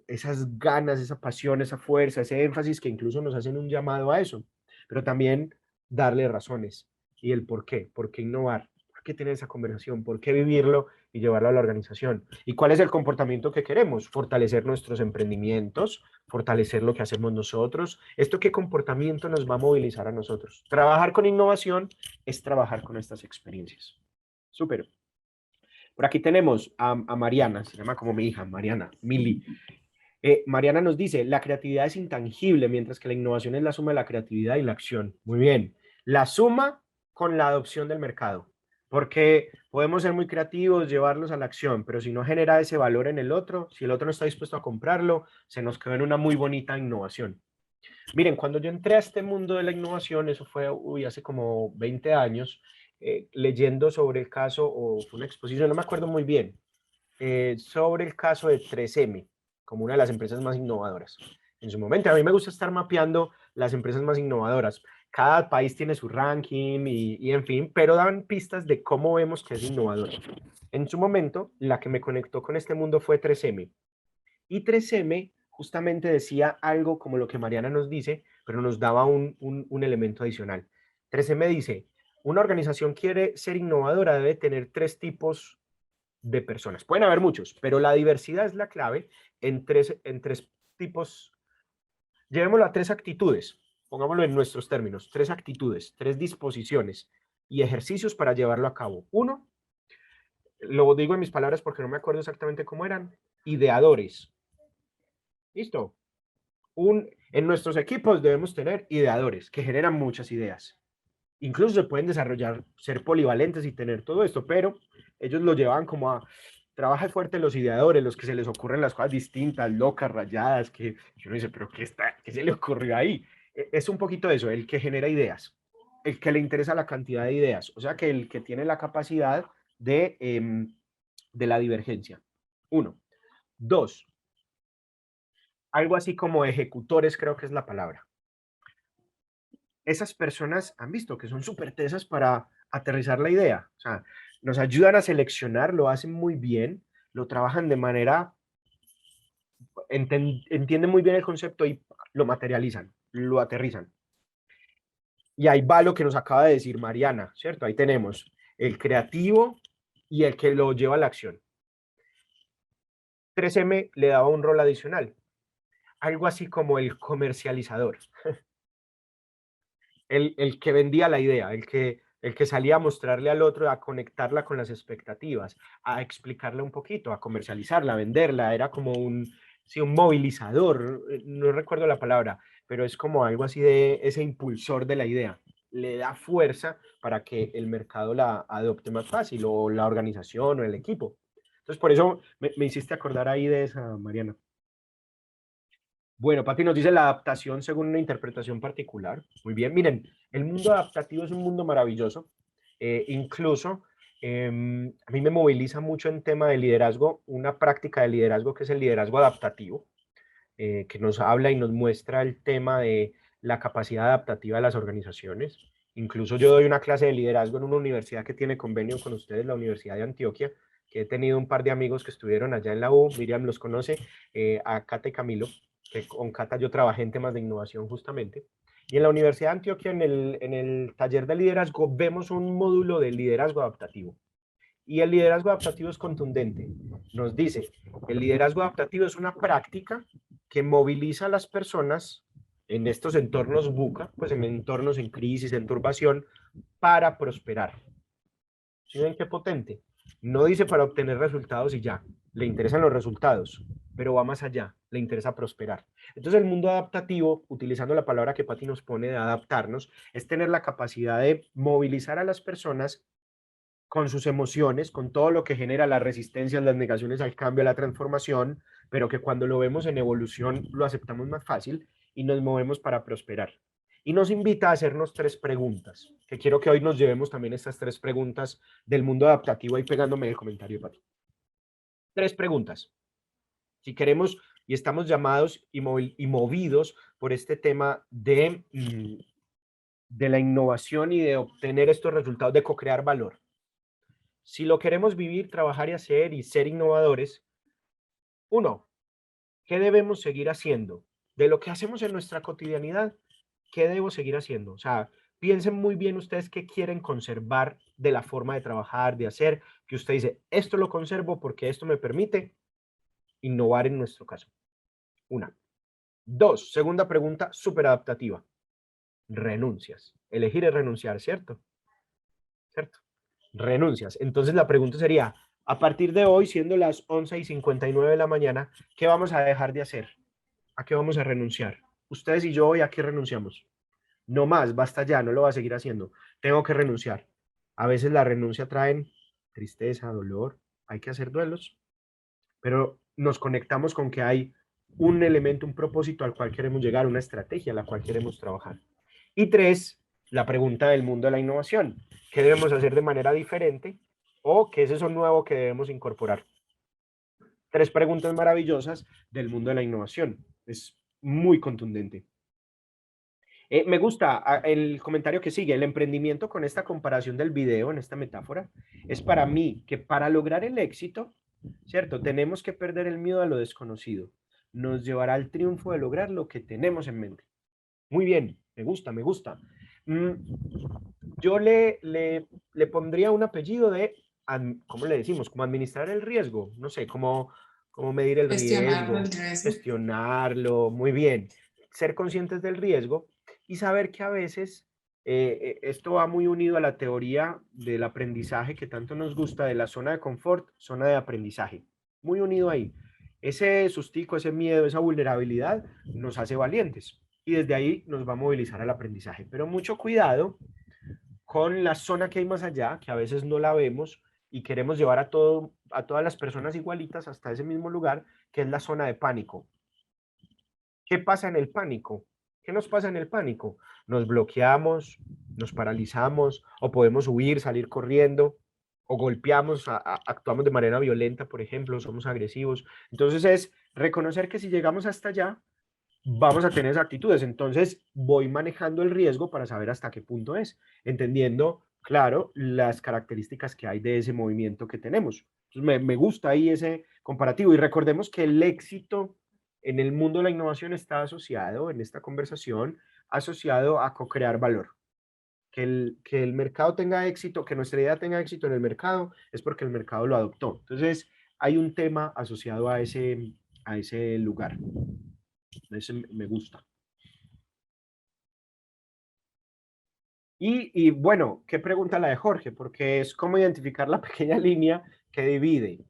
esas ganas, esa pasión, esa fuerza, ese énfasis que incluso nos hacen un llamado a eso, pero también darle razones y el por qué innovar, por qué tener esa conversación, por qué vivirlo y llevarlo a la organización. ¿Y cuál es el comportamiento que queremos? Fortalecer nuestros emprendimientos, fortalecer lo que hacemos nosotros. ¿Esto qué comportamiento nos va a movilizar a nosotros? Trabajar con innovación es trabajar con estas experiencias. Súper. Por aquí tenemos a Mariana, se llama como mi hija, Mariana, Mili. Mariana nos dice, la creatividad es intangible, mientras que la innovación es la suma de la creatividad y la acción. Muy bien. La suma con la adopción del mercado, porque podemos ser muy creativos, llevarlos a la acción, pero si no genera ese valor en el otro, si el otro no está dispuesto a comprarlo, se nos queda en una muy bonita innovación. Miren, cuando yo entré a este mundo de la innovación, eso fue hace como 20 años, leyendo sobre el caso, o fue una exposición, no me acuerdo muy bien, sobre el caso de 3M, como una de las empresas más innovadoras. En su momento, a mí me gusta estar mapeando las empresas más innovadoras. Cada país tiene su ranking y en fin, pero dan pistas de cómo vemos que es innovador. En su momento, la que me conectó con este mundo fue 3M. Y 3M justamente decía algo como lo que Mariana nos dice, pero nos daba un elemento adicional. 3M dice, una organización quiere ser innovadora, debe tener 3 tipos de personas. Pueden haber muchos, pero la diversidad es la clave en tres tipos. Llevémoslo a 3 actitudes, pongámoslo en nuestros términos, 3 actitudes, 3 disposiciones y ejercicios para llevarlo a cabo. 1, lo digo en mis palabras porque no me acuerdo exactamente cómo eran, ideadores. ¿Listo? En nuestros equipos debemos tener ideadores que generan muchas ideas. Incluso se pueden desarrollar, ser polivalentes y tener todo esto, pero ellos lo llevan como a, trabaja fuerte los ideadores, los que se les ocurren las cosas distintas, locas, rayadas, que uno dice, pero ¿qué se le ocurrió ahí? Es un poquito de eso, el que genera ideas, el que le interesa la cantidad de ideas, o sea, que el que tiene la capacidad de la divergencia. 1. 2. Algo así como ejecutores, creo que es la palabra. Esas personas han visto que son súper tesas para aterrizar la idea. O sea, nos ayudan a seleccionar, lo hacen muy bien, lo trabajan de manera, entienden muy bien el concepto y lo materializan, lo aterrizan. Y ahí va lo que nos acaba de decir Mariana, ¿cierto? Ahí tenemos el creativo y el que lo lleva a la acción. 3M le daba un rol adicional, algo así como el comercializador. El que vendía la idea, el que salía a mostrarle al otro, a conectarla con las expectativas, a explicarle un poquito, a comercializarla, a venderla, era como sí, un movilizador, no recuerdo la palabra, pero es como algo así de ese impulsor de la idea, le da fuerza para que el mercado la adopte más fácil, o la organización o el equipo. Entonces, por eso me hiciste acordar ahí de esa, Mariana. Bueno, Pati nos dice la adaptación según una interpretación particular. Muy bien, miren, el mundo adaptativo es un mundo maravilloso. Incluso a mí me moviliza mucho en tema de liderazgo, una práctica de liderazgo que es el liderazgo adaptativo, que nos habla y nos muestra el tema de la capacidad adaptativa de las organizaciones. Incluso yo doy una clase de liderazgo en una universidad que tiene convenio con ustedes, la Universidad de Antioquia, que he tenido un par de amigos que estuvieron allá en la U, Miriam los conoce, a Cata y Camilo, que con Cata yo trabajé en temas de innovación justamente. Y en la Universidad de Antioquia, en el taller de liderazgo, vemos un módulo de liderazgo adaptativo. Y el liderazgo adaptativo es contundente. Nos dice, el liderazgo adaptativo es una práctica que moviliza a las personas en estos entornos VUCA, pues en entornos en crisis, en turbación, para prosperar. ¿Sí ven qué potente? No dice para obtener resultados y ya, le interesan los resultados, pero va más allá, le interesa prosperar. Entonces el mundo adaptativo, utilizando la palabra que Pati nos pone de adaptarnos, es tener la capacidad de movilizar a las personas con sus emociones, con todo lo que genera las resistencias, las negaciones al cambio, a la transformación, pero que cuando lo vemos en evolución lo aceptamos más fácil y nos movemos para prosperar. Y nos invita a hacernos 3 preguntas, que quiero que hoy nos llevemos también estas 3 preguntas del mundo adaptativo, ahí pegándome el comentario, Pati. 3 preguntas. Si queremos y estamos llamados y movidos por este tema de la innovación y de obtener estos resultados, de co-crear valor. Si lo queremos vivir, trabajar y hacer y ser innovadores, 1, ¿qué debemos seguir haciendo? De lo que hacemos en nuestra cotidianidad, ¿qué debo seguir haciendo? O sea, piensen muy bien ustedes qué quieren conservar de la forma de trabajar, de hacer, que usted dice, esto lo conservo porque esto me permite innovar en nuestro caso. 1. 2, segunda pregunta, súper adaptativa. Renuncias. Elegir es renunciar, ¿cierto? ¿Cierto? Renuncias. Entonces la pregunta sería, A partir de hoy, siendo las 11:59 de la mañana, ¿qué vamos a dejar de hacer? ¿A qué vamos a renunciar? Ustedes y yo hoy, ¿a qué renunciamos? No más, basta ya, no lo voy a seguir haciendo. Tengo que renunciar. A veces la renuncia traen tristeza, dolor, hay que hacer duelos, pero nos conectamos con que hay un elemento, un propósito al cual queremos llegar, una estrategia a la cual queremos trabajar. Y tres, la pregunta del mundo de la innovación. ¿Qué debemos hacer de manera diferente? ¿O qué es eso nuevo que debemos incorporar? Tres preguntas maravillosas del mundo de la innovación. Es muy contundente. Me gusta el comentario que sigue. El emprendimiento con esta comparación del video, en esta metáfora, es para mí que para lograr el éxito, ¿cierto? Tenemos que perder el miedo a lo desconocido. Nos llevará al triunfo de lograr lo que tenemos en mente. Muy bien, me gusta, me gusta. Yo le pondría un apellido de, ¿cómo le decimos? Como administrar el riesgo, no sé, como medir el Gestionar riesgo, el riesgo. gestionarlo, muy bien. Ser conscientes del riesgo y saber que a veces esto va muy unido a la teoría del aprendizaje que tanto nos gusta, de la zona de confort, zona de aprendizaje. Muy unido ahí. Ese sustico, ese miedo, esa vulnerabilidad nos hace valientes y desde ahí nos va a movilizar al aprendizaje. Pero mucho cuidado con la zona que hay más allá, que a veces no la vemos y queremos llevar a todas las personas igualitas hasta ese mismo lugar, que es la zona de pánico. ¿Qué pasa en el pánico? ¿Qué nos pasa en el pánico? Nos bloqueamos, nos paralizamos, o podemos huir, salir corriendo, o golpeamos, actuamos de manera violenta, por ejemplo, somos agresivos. Entonces es reconocer que si llegamos hasta allá, vamos a tener esas actitudes. Entonces voy manejando el riesgo para saber hasta qué punto es, entendiendo, claro, las características que hay de ese movimiento que tenemos. Entonces me gusta ahí ese comparativo y recordemos que el éxito en el mundo de la innovación está asociado, en esta conversación, asociado a co-crear valor. Que el mercado tenga éxito, que nuestra idea tenga éxito en el mercado, es porque el mercado lo adoptó. Entonces, hay un tema asociado a ese lugar. Ese me gusta. Y bueno, ¿qué pregunta la de Jorge? Porque es cómo identificar la pequeña línea que divide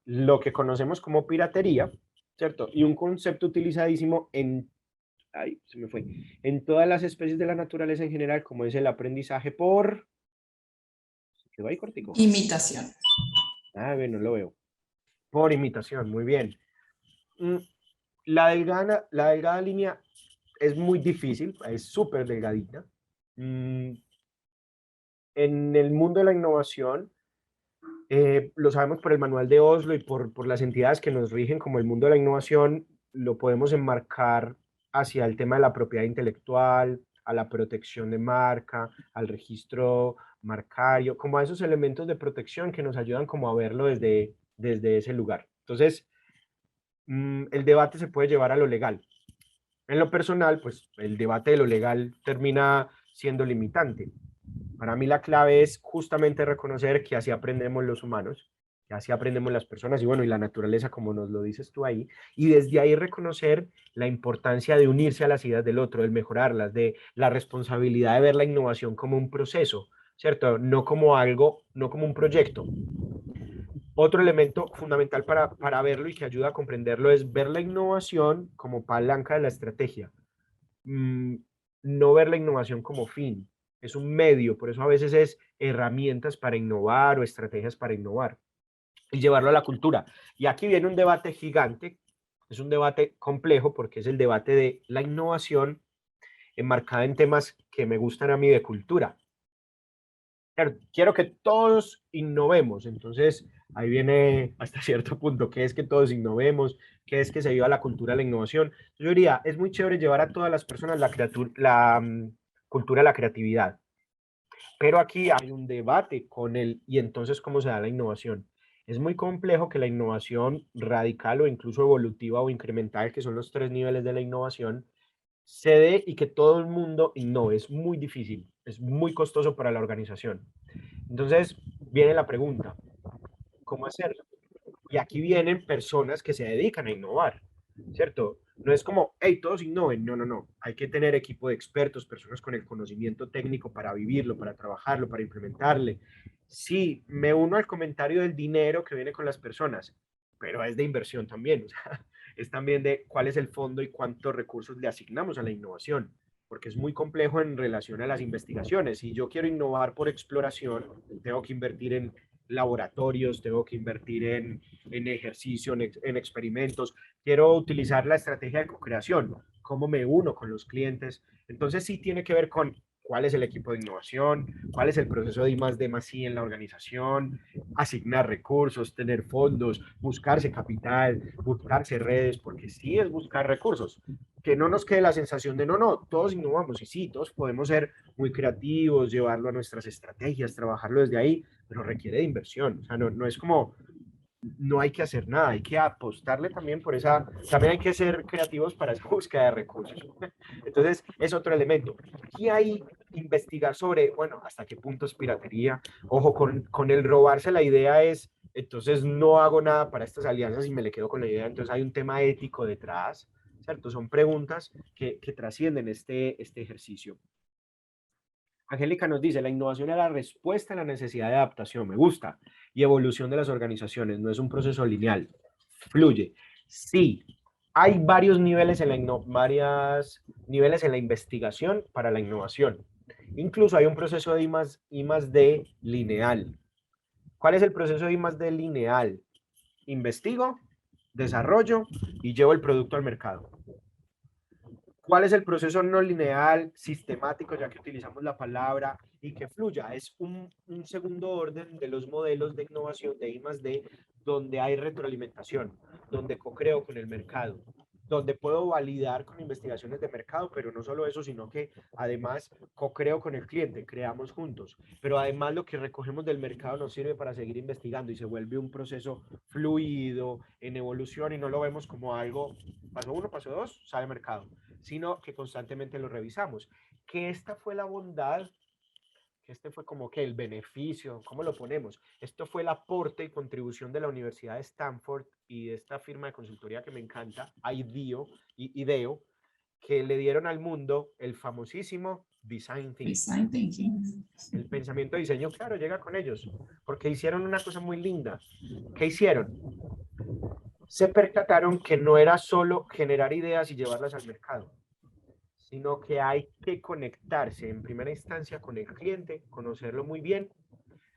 lo que conocemos como piratería, ¿cierto? Y un concepto utilizadísimo ay, se me fue, en todas las especies de la naturaleza en general, como es el aprendizaje por... ¿Se quedó ahí cortico? Imitación. Ah, bueno, lo veo. Por imitación, muy bien. La delgada línea es muy difícil, es súper delgadita. En el mundo de la innovación, lo sabemos por el manual de Oslo y por las entidades que nos rigen como el mundo de la innovación, lo podemos enmarcar hacia el tema de la propiedad intelectual, a la protección de marca, al registro marcario, como a esos elementos de protección que nos ayudan como a verlo desde ese lugar. Entonces, el debate se puede llevar a lo legal. En lo personal, pues el debate de lo legal termina siendo limitante. Para mí la clave es justamente reconocer que así aprendemos los humanos, que así aprendemos las personas y bueno, y la naturaleza, como nos lo dices tú ahí, y desde ahí reconocer la importancia de unirse a las ideas del otro, de mejorarlas, de la responsabilidad de ver la innovación como un proceso, ¿cierto? No como algo, no como un proyecto. Otro elemento fundamental para verlo y que ayuda a comprenderlo es ver la innovación como palanca de la estrategia. No ver la innovación como fin, es un medio, por eso a veces es herramientas para innovar o estrategias para innovar y llevarlo a la cultura. Y aquí viene un debate gigante, es un debate complejo porque es el debate de la innovación enmarcada en temas que me gustan a mí de cultura. Quiero que todos innovemos, entonces ahí viene hasta cierto punto, ¿qué es que todos innovemos? ¿Qué es que se viva la cultura de la innovación? Yo diría, es muy chévere llevar a todas las personas la cultura de la creatividad, pero aquí hay un debate con y entonces cómo se da la innovación. Es muy complejo que la innovación radical o incluso evolutiva o incremental, que son los tres niveles de la innovación, se dé y que todo el mundo innove. Es muy difícil, es muy costoso para la organización. Entonces viene la pregunta, ¿cómo hacerlo? Y aquí vienen personas que se dedican a innovar, ¿cierto? No es como, hey, todos innoven, no, no, no. Hay que tener equipo de expertos, personas con el conocimiento técnico para vivirlo, para trabajarlo, para implementarle. Sí, me uno al comentario del dinero que viene con las personas, pero es de inversión también, o sea, es también de cuál es el fondo y cuántos recursos le asignamos a la innovación, porque es muy complejo en relación a las investigaciones. Si yo quiero innovar por exploración, tengo que invertir en laboratorios, tengo que invertir en ejercicio, en experimentos, quiero utilizar la estrategia de co-creación, cómo me uno con los clientes. Entonces sí tiene que ver con cuál es el equipo de innovación, cuál es el proceso de I+D+I en la organización, asignar recursos, tener fondos, buscarse capital, buscarse redes, porque sí es buscar recursos. Que no nos quede la sensación de no, todos innovamos y sí, todos podemos ser muy creativos, llevarlo a nuestras estrategias, trabajarlo desde ahí, pero requiere de inversión. O sea, no es como no hay que hacer nada, hay que apostarle también por esa, también hay que ser creativos para esa búsqueda de recursos. Entonces, es otro elemento. Y ahí investigar sobre, bueno, hasta qué punto es piratería. Ojo, con el robarse la idea es, entonces no hago nada para estas alianzas y me le quedo con la idea. Entonces hay un tema ético detrás, ¿cierto? Son preguntas que trascienden este ejercicio. Angélica nos dice, la innovación es la respuesta a la necesidad de adaptación, me gusta, y evolución de las organizaciones, no es un proceso lineal, fluye. Sí, hay varios niveles en la investigación para la innovación. Incluso hay un proceso de I+D lineal. ¿Cuál es el proceso de I+D lineal? Investigo, desarrollo y llevo el producto al mercado. ¿Cuál es el proceso no lineal, sistemático, ya que utilizamos la palabra, y que fluya? Es un segundo orden de los modelos de innovación de I+D, donde hay retroalimentación, donde co-creo con el mercado, donde puedo validar con investigaciones de mercado, pero no solo eso, sino que además co-creo con el cliente, creamos juntos, pero además lo que recogemos del mercado nos sirve para seguir investigando y se vuelve un proceso fluido, en evolución, y no lo vemos como algo, paso 1, paso 2, sale al mercado, sino que constantemente lo revisamos. Que esta fue la bondad, que este fue como que el beneficio, ¿cómo lo ponemos? Esto fue el aporte y contribución de la Universidad de Stanford y de esta firma de consultoría que me encanta, IDEO, que le dieron al mundo el famosísimo Design Thinking. Design Thinking. El pensamiento de diseño, claro, llega con ellos, porque hicieron una cosa muy linda. ¿Qué hicieron? Se percataron que no era solo generar ideas y llevarlas al mercado, sino que hay que conectarse en primera instancia con el cliente, conocerlo muy bien.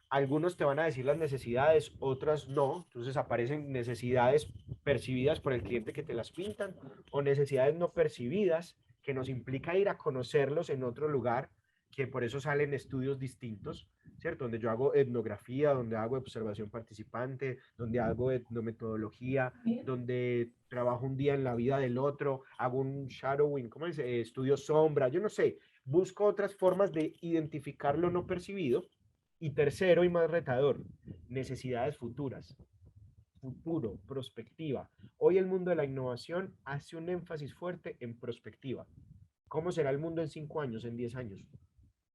Algunos te van a decir las necesidades, otras no. Entonces aparecen necesidades percibidas por el cliente que te las pintan o necesidades no percibidas que nos implica ir a conocerlos en otro lugar, que por eso salen estudios distintos, ¿cierto? Donde yo hago etnografía, donde hago observación participante, donde hago etnometodología, donde trabajo un día en la vida del otro, hago un shadowing, ¿cómo es? Estudio sombra, yo no sé, busco otras formas de identificar lo no percibido. Y tercero y más retador, necesidades futuras, futuro, prospectiva. Hoy el mundo de la innovación hace un énfasis fuerte en prospectiva. ¿Cómo será el mundo en 5 años, en 10 años,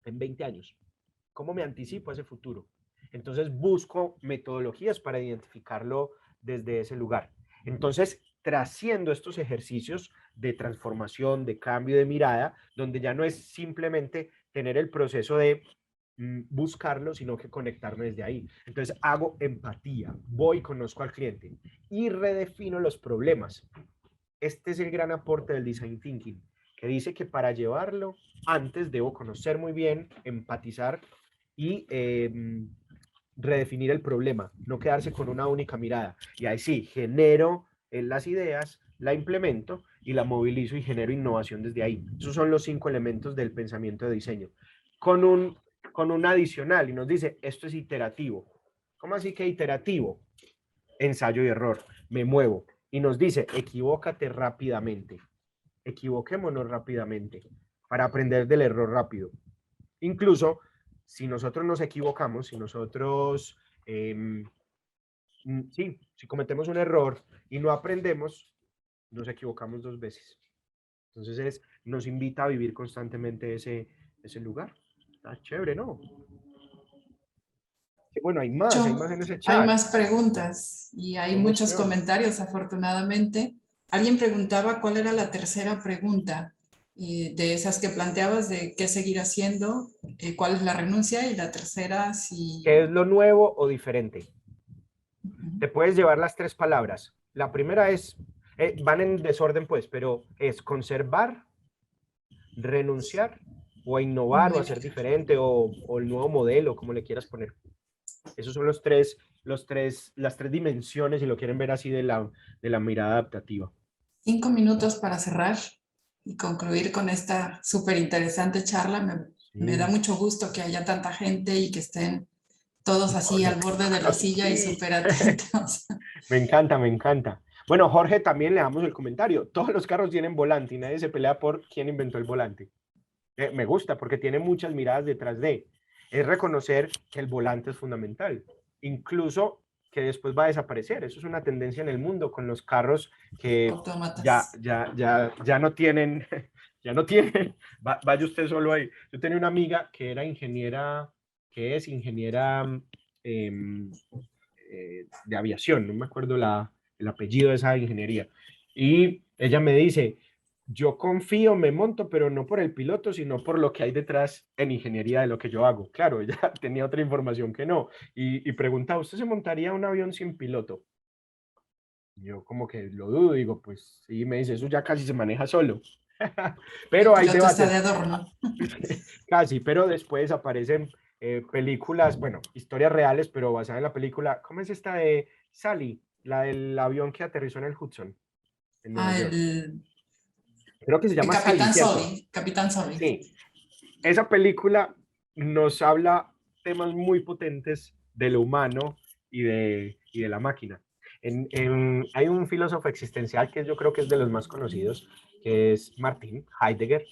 en 20 años? ¿Cómo me anticipo a ese futuro? Entonces busco metodologías para identificarlo desde ese lugar. Entonces trasciendo estos ejercicios de transformación, de cambio de mirada, donde ya no es simplemente tener el proceso de buscarlo, sino que conectarme desde ahí. Entonces hago empatía, voy, conozco al cliente y redefino los problemas. Este es el gran aporte del Design Thinking, que dice que para llevarlo, antes debo conocer muy bien, empatizar y redefinir el problema, no quedarse con una única mirada. Y ahí sí, genero las ideas, la implemento y la movilizo y genero innovación desde ahí. Esos son los 5 elementos del pensamiento de diseño. Con un adicional, y nos dice, esto es iterativo. ¿Cómo así que iterativo? Ensayo y error. Me muevo. Y nos dice, equivócate rápidamente. Equivoquémonos rápidamente para aprender del error rápido. Incluso, si nosotros nos equivocamos, si nosotros, si cometemos un error y no aprendemos, nos equivocamos 2 veces. Entonces, nos invita a vivir constantemente ese lugar. Está chévere, ¿no? Bueno, hay más en ese chat. Hay más preguntas y hay muchos comentarios, afortunadamente. Alguien preguntaba cuál era la tercera pregunta. de esas que planteabas, de qué seguir haciendo, cuál es la renuncia, y la tercera, si... ¿Qué es lo nuevo o diferente? Ujú. Te puedes llevar las tres palabras. La primera es, van en desorden pues, pero es conservar, renunciar o innovar o hacer Modificar. diferente o el nuevo modelo, como le quieras poner. Esos son las tres dimensiones, si lo quieren ver así, de la mirada adaptativa. 5 minutos para cerrar y concluir con esta súper interesante charla. Me da Sí. mucho gusto que haya tanta gente y que estén todos así al borde de la silla y Sí. súper atentos. Me encanta, me encanta. Bueno, Jorge, también le damos el comentario. Todos los carros tienen volante y nadie se pelea por quién inventó el volante. Me gusta porque tiene muchas miradas detrás de. Es reconocer que el volante es fundamental. Incluso que después va a desaparecer. Eso es una tendencia en el mundo con los carros que Autómatas. ya no tienen, ya no tienen. Vaya usted solo ahí. Yo tenía una amiga que era ingeniera, que es ingeniera em, de aviación, no me acuerdo el apellido de esa ingeniería. Y ella me dice, yo confío, me monto, pero no por el piloto, sino por lo que hay detrás en ingeniería de lo que yo hago. Claro, ella tenía otra información que no. Y preguntaba, ¿usted se montaría un avión sin piloto? Yo como que lo dudo, digo, pues sí, me dice, eso ya casi se maneja solo. El Pero hay piloto está de debates, adorno. casi, pero después aparecen películas, bueno, historias reales, pero basadas en la película, ¿cómo es esta de Sally? La del avión que aterrizó en el Hudson, en Nueva Ah, York. Creo que se el llama Sally, Capitán ¿cierto? Soli. Capitán Soli. Sí, esa película nos habla temas muy potentes de lo humano y de la máquina. Hay un filósofo existencial que yo creo que es de los más conocidos, que es Martin Heidegger,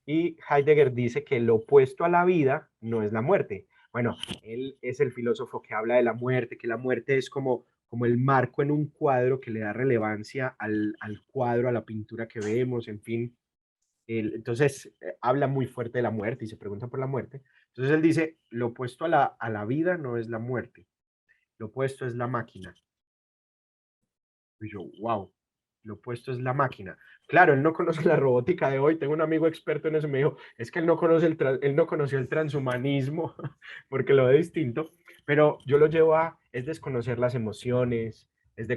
y Heidegger dice que lo opuesto a la vida no es la muerte. Bueno, él es el filósofo que habla de la muerte, que la muerte es como el marco en un cuadro que le da relevancia al cuadro, a la pintura que vemos, en fin. Entonces, habla muy fuerte de la muerte y se pregunta por la muerte. Entonces, él dice, lo opuesto a la vida no es la muerte, lo opuesto es la máquina. Y yo, wow, lo opuesto es la máquina. Claro, él no conoce la robótica de hoy. Tengo un amigo experto en eso, me dijo, es que él no conoce él no conoció el transhumanismo porque lo ve distinto, pero yo lo llevo es desconocer las emociones, es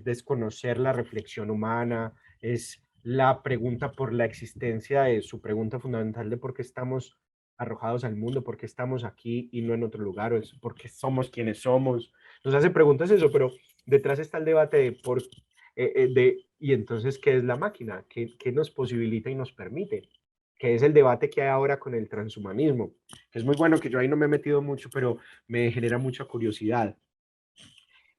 desconocer la reflexión humana, es la pregunta por la existencia de su pregunta fundamental de por qué estamos arrojados al mundo, por qué estamos aquí y no en otro lugar, o es por qué somos quienes somos. Nos hace preguntas eso, pero detrás está el debate y entonces, ¿qué es la máquina? ¿Qué nos posibilita y nos permite? Que es el debate que hay ahora con el transhumanismo. Es muy bueno, que yo ahí no me he metido mucho, pero me genera mucha curiosidad.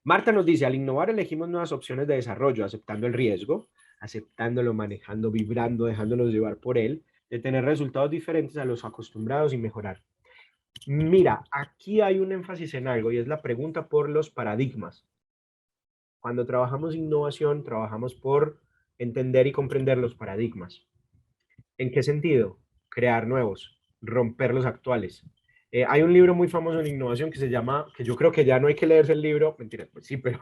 Marta nos dice, al innovar elegimos nuevas opciones de desarrollo, aceptando el riesgo, aceptándolo, manejando, vibrando, dejándonos llevar por él, de tener resultados diferentes a los acostumbrados y mejorar. Mira, aquí hay un énfasis en algo y es la pregunta por los paradigmas. Cuando trabajamos innovación, trabajamos por entender y comprender los paradigmas. ¿En qué sentido? Crear nuevos, romper los actuales. Hay un libro muy famoso en innovación que se llama, que yo creo que ya no hay que leerse el libro, mentira, pues sí, pero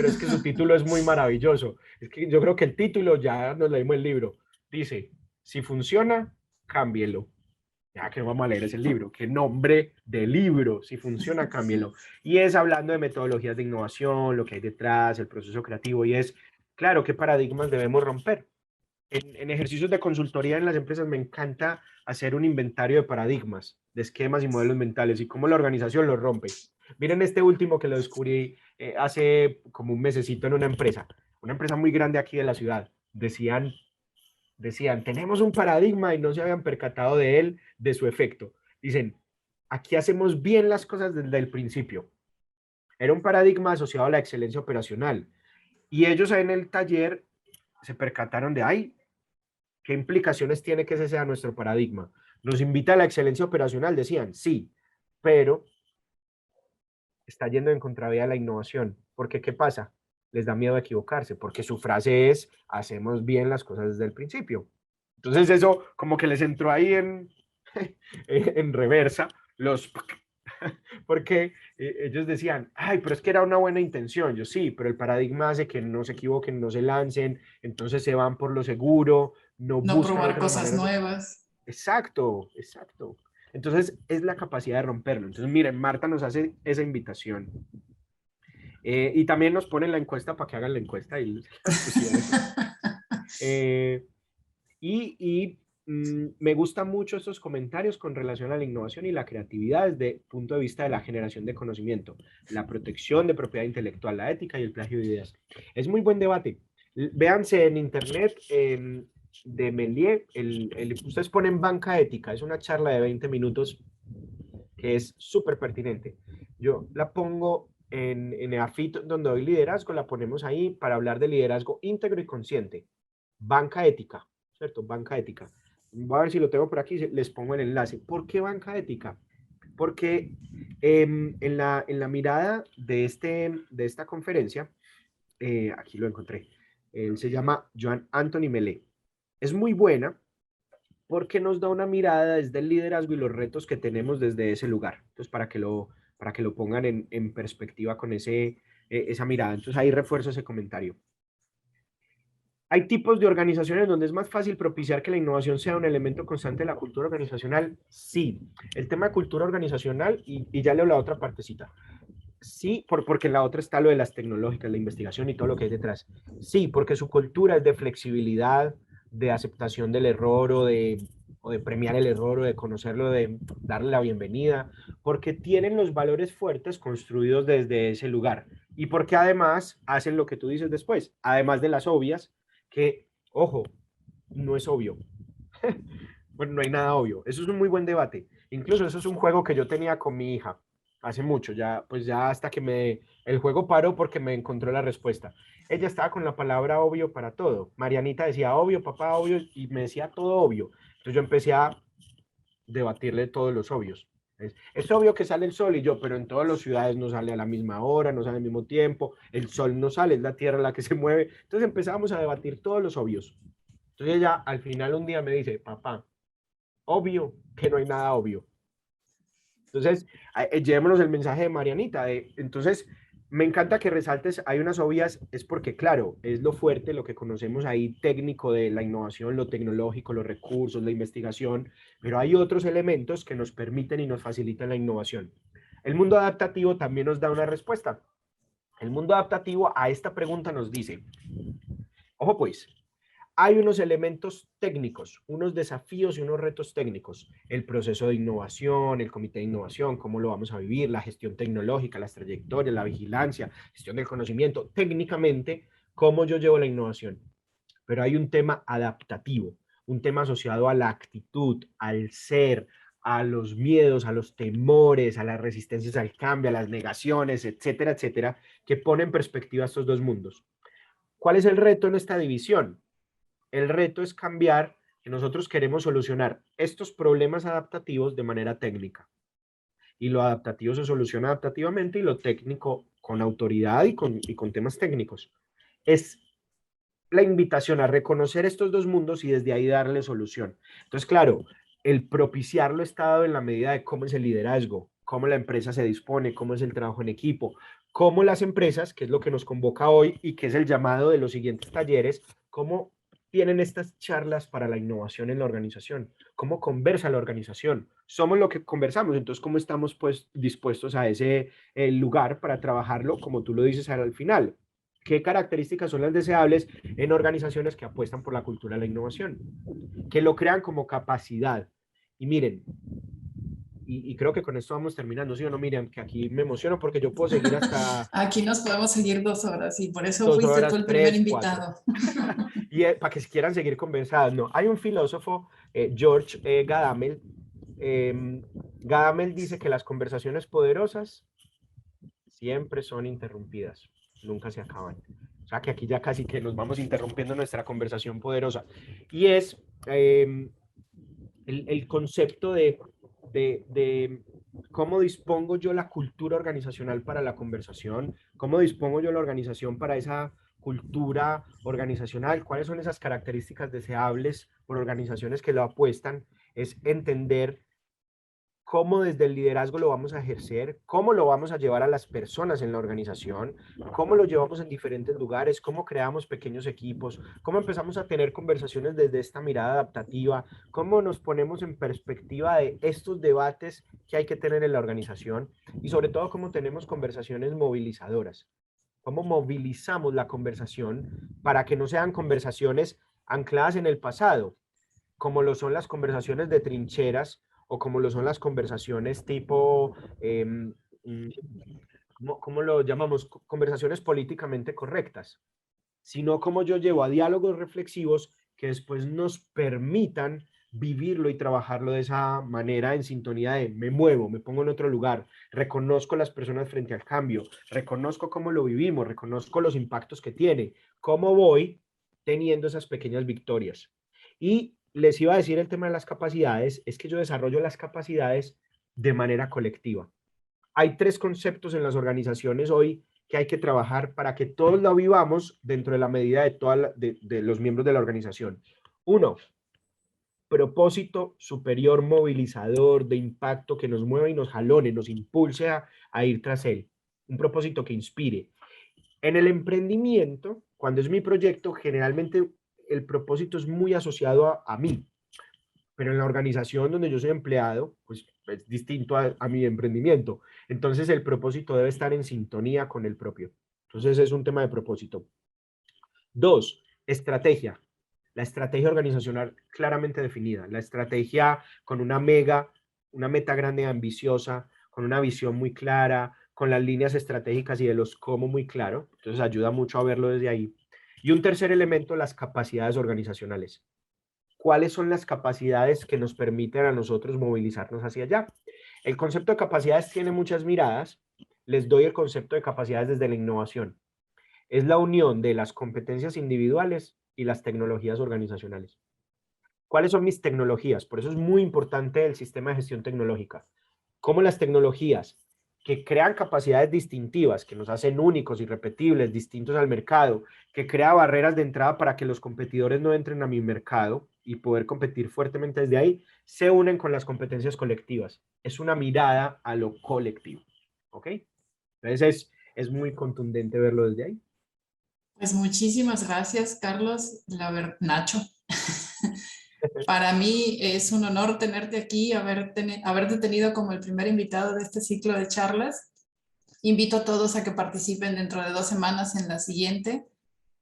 es que su título es muy maravilloso. Es que yo creo que el título, ya nos leímos el libro, dice, si funciona, cámbielo. Ya que no vamos a leer ese libro, qué nombre de libro, si funciona, cámbielo. Y es hablando de metodologías de innovación, lo que hay detrás, el proceso creativo, y es, claro, qué paradigmas debemos romper. En ejercicios de consultoría en las empresas me encanta hacer un inventario de paradigmas, de esquemas y modelos mentales y cómo la organización los rompe. Miren este último que lo descubrí hace como un mesecito en una empresa muy grande aquí de la ciudad. Decían, tenemos un paradigma y no se habían percatado de él, de su efecto. Dicen, aquí hacemos bien las cosas desde el principio. Era un paradigma asociado a la excelencia operacional. Y ellos en el taller se percataron de, ay, ¿qué implicaciones tiene que ese sea nuestro paradigma? Nos invita a la excelencia operacional, decían, sí, pero está yendo en contravía de la innovación. Porque, ¿qué pasa? Les da miedo a equivocarse, porque su frase es, hacemos bien las cosas desde el principio. Entonces eso como que les entró ahí en reversa, porque ellos decían, ay, pero es que era una buena intención. Yo sí, pero el paradigma hace que no se equivoquen, no se lancen, entonces se van por lo seguro, no No buscan probar otras cosas maneras de... nuevas. Exacto, exacto. Entonces es la capacidad de romperlo. Entonces, miren, Marta nos hace esa invitación. Y también nos pone la encuesta para que hagan la encuesta y las pusieron. Eh, me gustan mucho estos comentarios con relación a la innovación y la creatividad desde el punto de vista de la generación de conocimiento, la protección de propiedad intelectual, la ética y el plagio de ideas. Es muy buen debate. Véanse en internet de Melier, ustedes ponen banca ética, es una charla de 20 minutos que es súper pertinente. Yo la pongo en EAFIT, donde doy liderazgo, la ponemos ahí para hablar de liderazgo íntegro y consciente. Banca ética, ¿cierto? Banca ética. Voy a ver si lo tengo por aquí, les pongo el enlace. ¿Por qué banca ética? Porque en la mirada de esta conferencia, aquí lo encontré, él se llama Joan Anthony Melé. Es muy buena porque nos da una mirada desde el liderazgo y los retos que tenemos desde ese lugar. Entonces, para que lo pongan en perspectiva con esa mirada. Entonces, ahí refuerzo ese comentario. ¿Hay tipos de organizaciones donde es más fácil propiciar que la innovación sea un elemento constante de la cultura organizacional? Sí. El tema de cultura organizacional, y ya leo la otra partecita. Sí, porque en la otra está lo de las tecnológicas, la investigación y todo lo que hay detrás. Sí, porque su cultura es de flexibilidad, de aceptación del error o de premiar el error o de conocerlo, de darle la bienvenida, porque tienen los valores fuertes construidos desde ese lugar y porque además hacen lo que tú dices después, además de las obvias, que, ojo, no es obvio. Bueno, no hay nada obvio. Eso es un muy buen debate. Incluso eso es un juego que yo tenía con mi hija hace mucho, ya, pues ya hasta que el juego paró porque me encontró la respuesta. Ella estaba con la palabra obvio para todo. Marianita decía obvio, papá, obvio, y me decía todo obvio. Entonces yo empecé a debatirle todos los obvios. Es obvio que sale el sol y yo, pero en todas las ciudades no sale a la misma hora, no sale al mismo tiempo, el sol no sale, es la tierra la que se mueve. Entonces empezamos a debatir todos los obvios. Entonces ella al final un día me dice, papá, obvio que no hay nada obvio. Entonces, llevémonos el mensaje de Marianita. Entonces, me encanta que resaltes, hay unas obvias, es porque, claro, es lo fuerte, lo que conocemos ahí técnico de la innovación, lo tecnológico, los recursos, la investigación, pero hay otros elementos que nos permiten y nos facilitan la innovación. El mundo adaptativo también nos da una respuesta. El mundo adaptativo a esta pregunta nos dice, ojo pues, hay unos elementos técnicos, unos desafíos y unos retos técnicos. El proceso de innovación, el comité de innovación, cómo lo vamos a vivir, la gestión tecnológica, las trayectorias, la vigilancia, gestión del conocimiento, técnicamente, cómo yo llevo la innovación. Pero hay un tema adaptativo, un tema asociado a la actitud, al ser, a los miedos, a los temores, a las resistencias al cambio, a las negaciones, etcétera, etcétera, que pone en perspectiva estos dos mundos. ¿Cuál es el reto en esta división? El reto es cambiar, que nosotros queremos solucionar estos problemas adaptativos de manera técnica. Y lo adaptativo se soluciona adaptativamente y lo técnico con autoridad y con temas técnicos. Es la invitación a reconocer estos dos mundos y desde ahí darle solución. Entonces, claro, el propiciarlo está dado en la medida de cómo es el liderazgo, cómo la empresa se dispone, cómo es el trabajo en equipo, cómo las empresas, que es lo que nos convoca hoy y que es el llamado de los siguientes talleres, cómo tienen estas charlas para la innovación en la organización, cómo conversa la organización. Somos lo que conversamos, entonces cómo estamos pues dispuestos a ese lugar para trabajarlo, como tú lo dices al final. ¿Qué características son las deseables en organizaciones que apuestan por la cultura de la innovación? Que lo crean como capacidad. Y miren, y creo que con esto vamos terminando, ¿sí o no, Miriam? Que aquí me emociono porque yo puedo seguir hasta Aquí nos podemos seguir 2 horas y por eso 2 fuiste tú horas, el primer 3, 4. invitado. Y para que quieran seguir conversando. Hay un filósofo, George Gadamel. Gadamel dice que las conversaciones poderosas siempre son interrumpidas, nunca se acaban. O sea que aquí ya casi que nos vamos interrumpiendo nuestra conversación poderosa. Y es el concepto de cómo dispongo yo la cultura organizacional para la conversación, cómo dispongo yo la organización para esa cultura organizacional, cuáles son esas características deseables por organizaciones que lo apuestan, es entender cómo desde el liderazgo lo vamos a ejercer, cómo lo vamos a llevar a las personas en la organización, cómo lo llevamos en diferentes lugares, cómo creamos pequeños equipos, cómo empezamos a tener conversaciones desde esta mirada adaptativa, cómo nos ponemos en perspectiva de estos debates que hay que tener en la organización y sobre todo cómo tenemos conversaciones movilizadoras, cómo movilizamos la conversación para que no sean conversaciones ancladas en el pasado, como lo son las conversaciones de trincheras o como lo son las conversaciones tipo, ¿cómo lo llamamos? Conversaciones políticamente correctas, sino como yo llevo a diálogos reflexivos que después nos permitan vivirlo y trabajarlo de esa manera en sintonía de me muevo, me pongo en otro lugar, reconozco las personas frente al cambio, reconozco cómo lo vivimos, reconozco los impactos que tiene, cómo voy teniendo esas pequeñas victorias. Y les iba a decir el tema de las capacidades, es que yo desarrollo las capacidades de manera colectiva. Hay 3 conceptos en las organizaciones hoy que hay que trabajar para que todos lo vivamos dentro de la medida de los miembros de la organización. 1, propósito superior movilizador de impacto que nos mueva y nos jalone, nos impulse a ir tras él. Un propósito que inspire. En el emprendimiento, cuando es mi proyecto, generalmente el propósito es muy asociado a mí, pero en la organización donde yo soy empleado, pues es distinto a mi emprendimiento. Entonces el propósito debe estar en sintonía con el propio. Entonces es un tema de propósito. 2, estrategia. La estrategia organizacional claramente definida. La estrategia con una meta grande y ambiciosa, con una visión muy clara, con las líneas estratégicas y de los cómo muy claro. Entonces ayuda mucho a verlo desde ahí. Y un tercer elemento, las capacidades organizacionales. ¿Cuáles son las capacidades que nos permiten a nosotros movilizarnos hacia allá? El concepto de capacidades tiene muchas miradas. Les doy el concepto de capacidades desde la innovación. Es la unión de las competencias individuales y las tecnologías organizacionales. ¿Cuáles son mis tecnologías? Por eso es muy importante el sistema de gestión tecnológica. ¿Cómo las tecnologías que crean capacidades distintivas, que nos hacen únicos, irrepetibles, distintos al mercado, que crea barreras de entrada para que los competidores no entren a mi mercado y poder competir fuertemente desde ahí, se unen con las competencias colectivas? Es una mirada a lo colectivo, ¿ok? Entonces es muy contundente verlo desde ahí. Pues muchísimas gracias, Carlos. Nacho. Para mí es un honor tenerte aquí, haberte tenido como el primer invitado de este ciclo de charlas. Invito a todos a que participen dentro de 2 semanas en la siguiente.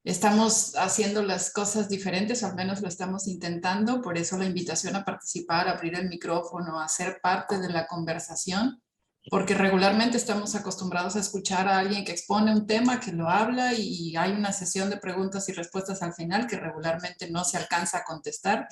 Estamos haciendo las cosas diferentes, o al menos lo estamos intentando, por eso la invitación a participar, a abrir el micrófono, a ser parte de la conversación, porque regularmente estamos acostumbrados a escuchar a alguien que expone un tema, que lo habla y hay una sesión de preguntas y respuestas al final que regularmente no se alcanza a contestar.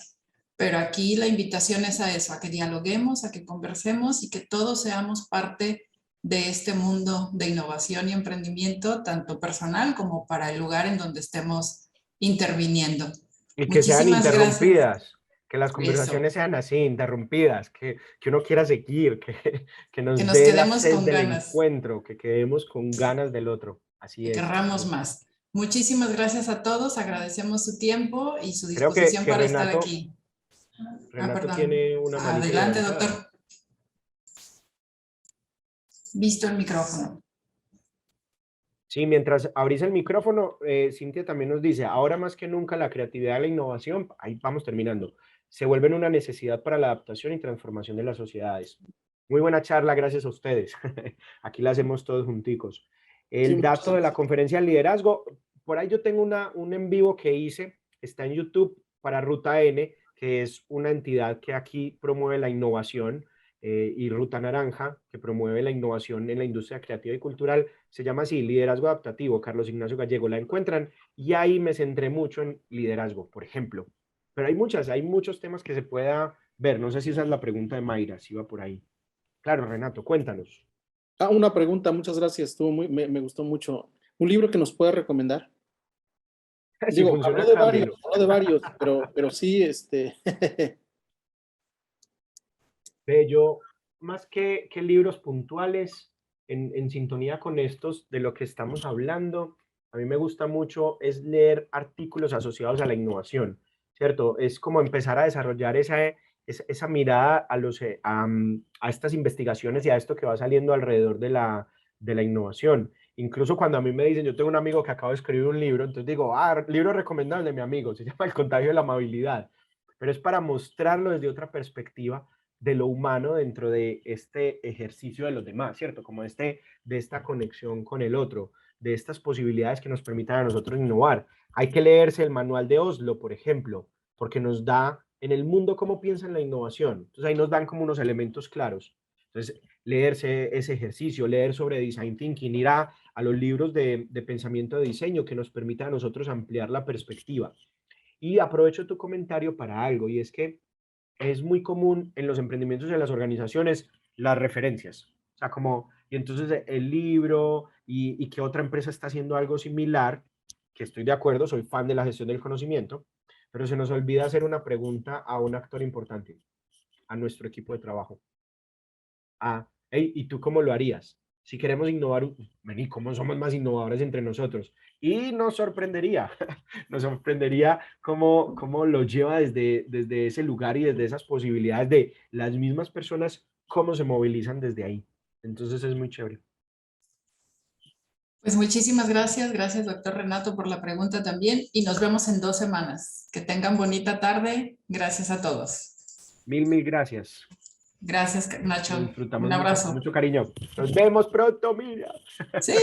Pero aquí la invitación es a eso, a que dialoguemos, a que conversemos y que todos seamos parte de este mundo de innovación y emprendimiento, tanto personal como para el lugar en donde estemos interviniendo. Y que sean interrumpidas, que las conversaciones Eso. sean así, interrumpidas, que uno quiera seguir, que nos nos dé la quedemos sed con del ganas, encuentro, que quedemos con ganas del otro. Así que es. querramos más. Muchísimas gracias a todos, agradecemos su tiempo y su Creo disposición que para estar aquí. Renato Perdón. tiene una manito Adelante, levantada. doctor. Visto el micrófono. Sí, mientras abrís el micrófono, Cintia también nos dice, ahora más que nunca la creatividad y la innovación, ahí vamos terminando, se vuelven una necesidad para la adaptación y transformación de las sociedades. Muy buena charla, gracias a ustedes. Aquí la hacemos todos junticos. El dato de la conferencia de liderazgo, por ahí yo tengo un en vivo que hice, está en YouTube para Ruta N, que es una entidad que aquí promueve la innovación, y Ruta Naranja, que promueve la innovación en la industria creativa y cultural. Se llama así, Liderazgo Adaptativo, Carlos Ignacio Gallego, la encuentran, y ahí me centré mucho en liderazgo, por ejemplo. Pero hay muchos temas que se pueda ver. No sé si esa es la pregunta de Mayra, si va por ahí. Claro, Renato, cuéntanos. Una pregunta, muchas gracias, me gustó mucho. ¿Un libro que nos pueda recomendar? Si Digo, funciona, habló cámbielo. de varios, pero sí, Yo, más que libros puntuales, en sintonía con estos de lo que estamos hablando, a mí me gusta mucho es leer artículos asociados a la innovación, ¿cierto? Es como empezar a desarrollar esa mirada a estas investigaciones y a esto que va saliendo alrededor de la innovación. Incluso cuando a mí me dicen, yo tengo un amigo que acaba de escribir un libro, entonces digo, libro recomendable de mi amigo, se llama El contagio de la amabilidad, pero es para mostrarlo desde otra perspectiva de lo humano dentro de este ejercicio de los demás, ¿cierto? Como de esta conexión con el otro, de estas posibilidades que nos permitan a nosotros innovar. Hay que leerse el manual de Oslo, por ejemplo, porque nos da en el mundo cómo piensan la innovación. Entonces ahí nos dan como unos elementos claros. Entonces, leerse ese ejercicio, leer sobre design thinking, ir a los libros de pensamiento de diseño que nos permita a nosotros ampliar la perspectiva. Y aprovecho tu comentario para algo, y es que es muy común en los emprendimientos y en las organizaciones las referencias. O sea, como, y entonces el libro y que otra empresa está haciendo algo similar, que estoy de acuerdo, soy fan de la gestión del conocimiento, pero se nos olvida hacer una pregunta a un actor importante, a nuestro equipo de trabajo. Hey, ¿y tú cómo lo harías? Si queremos innovar, vení, ¿cómo somos más innovadores entre nosotros? Y nos sorprendería cómo lo lleva desde ese lugar y desde esas posibilidades de las mismas personas, cómo se movilizan desde ahí. Entonces es muy chévere. Pues muchísimas gracias, doctor Renato, por la pregunta también y nos vemos en 2 semanas. Que tengan bonita tarde. Gracias a todos. Mil gracias. Gracias, Nacho. Lo disfrutamos Un abrazo. mucho cariño. Nos vemos pronto, Miriam. Sí.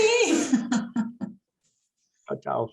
Chao, chao.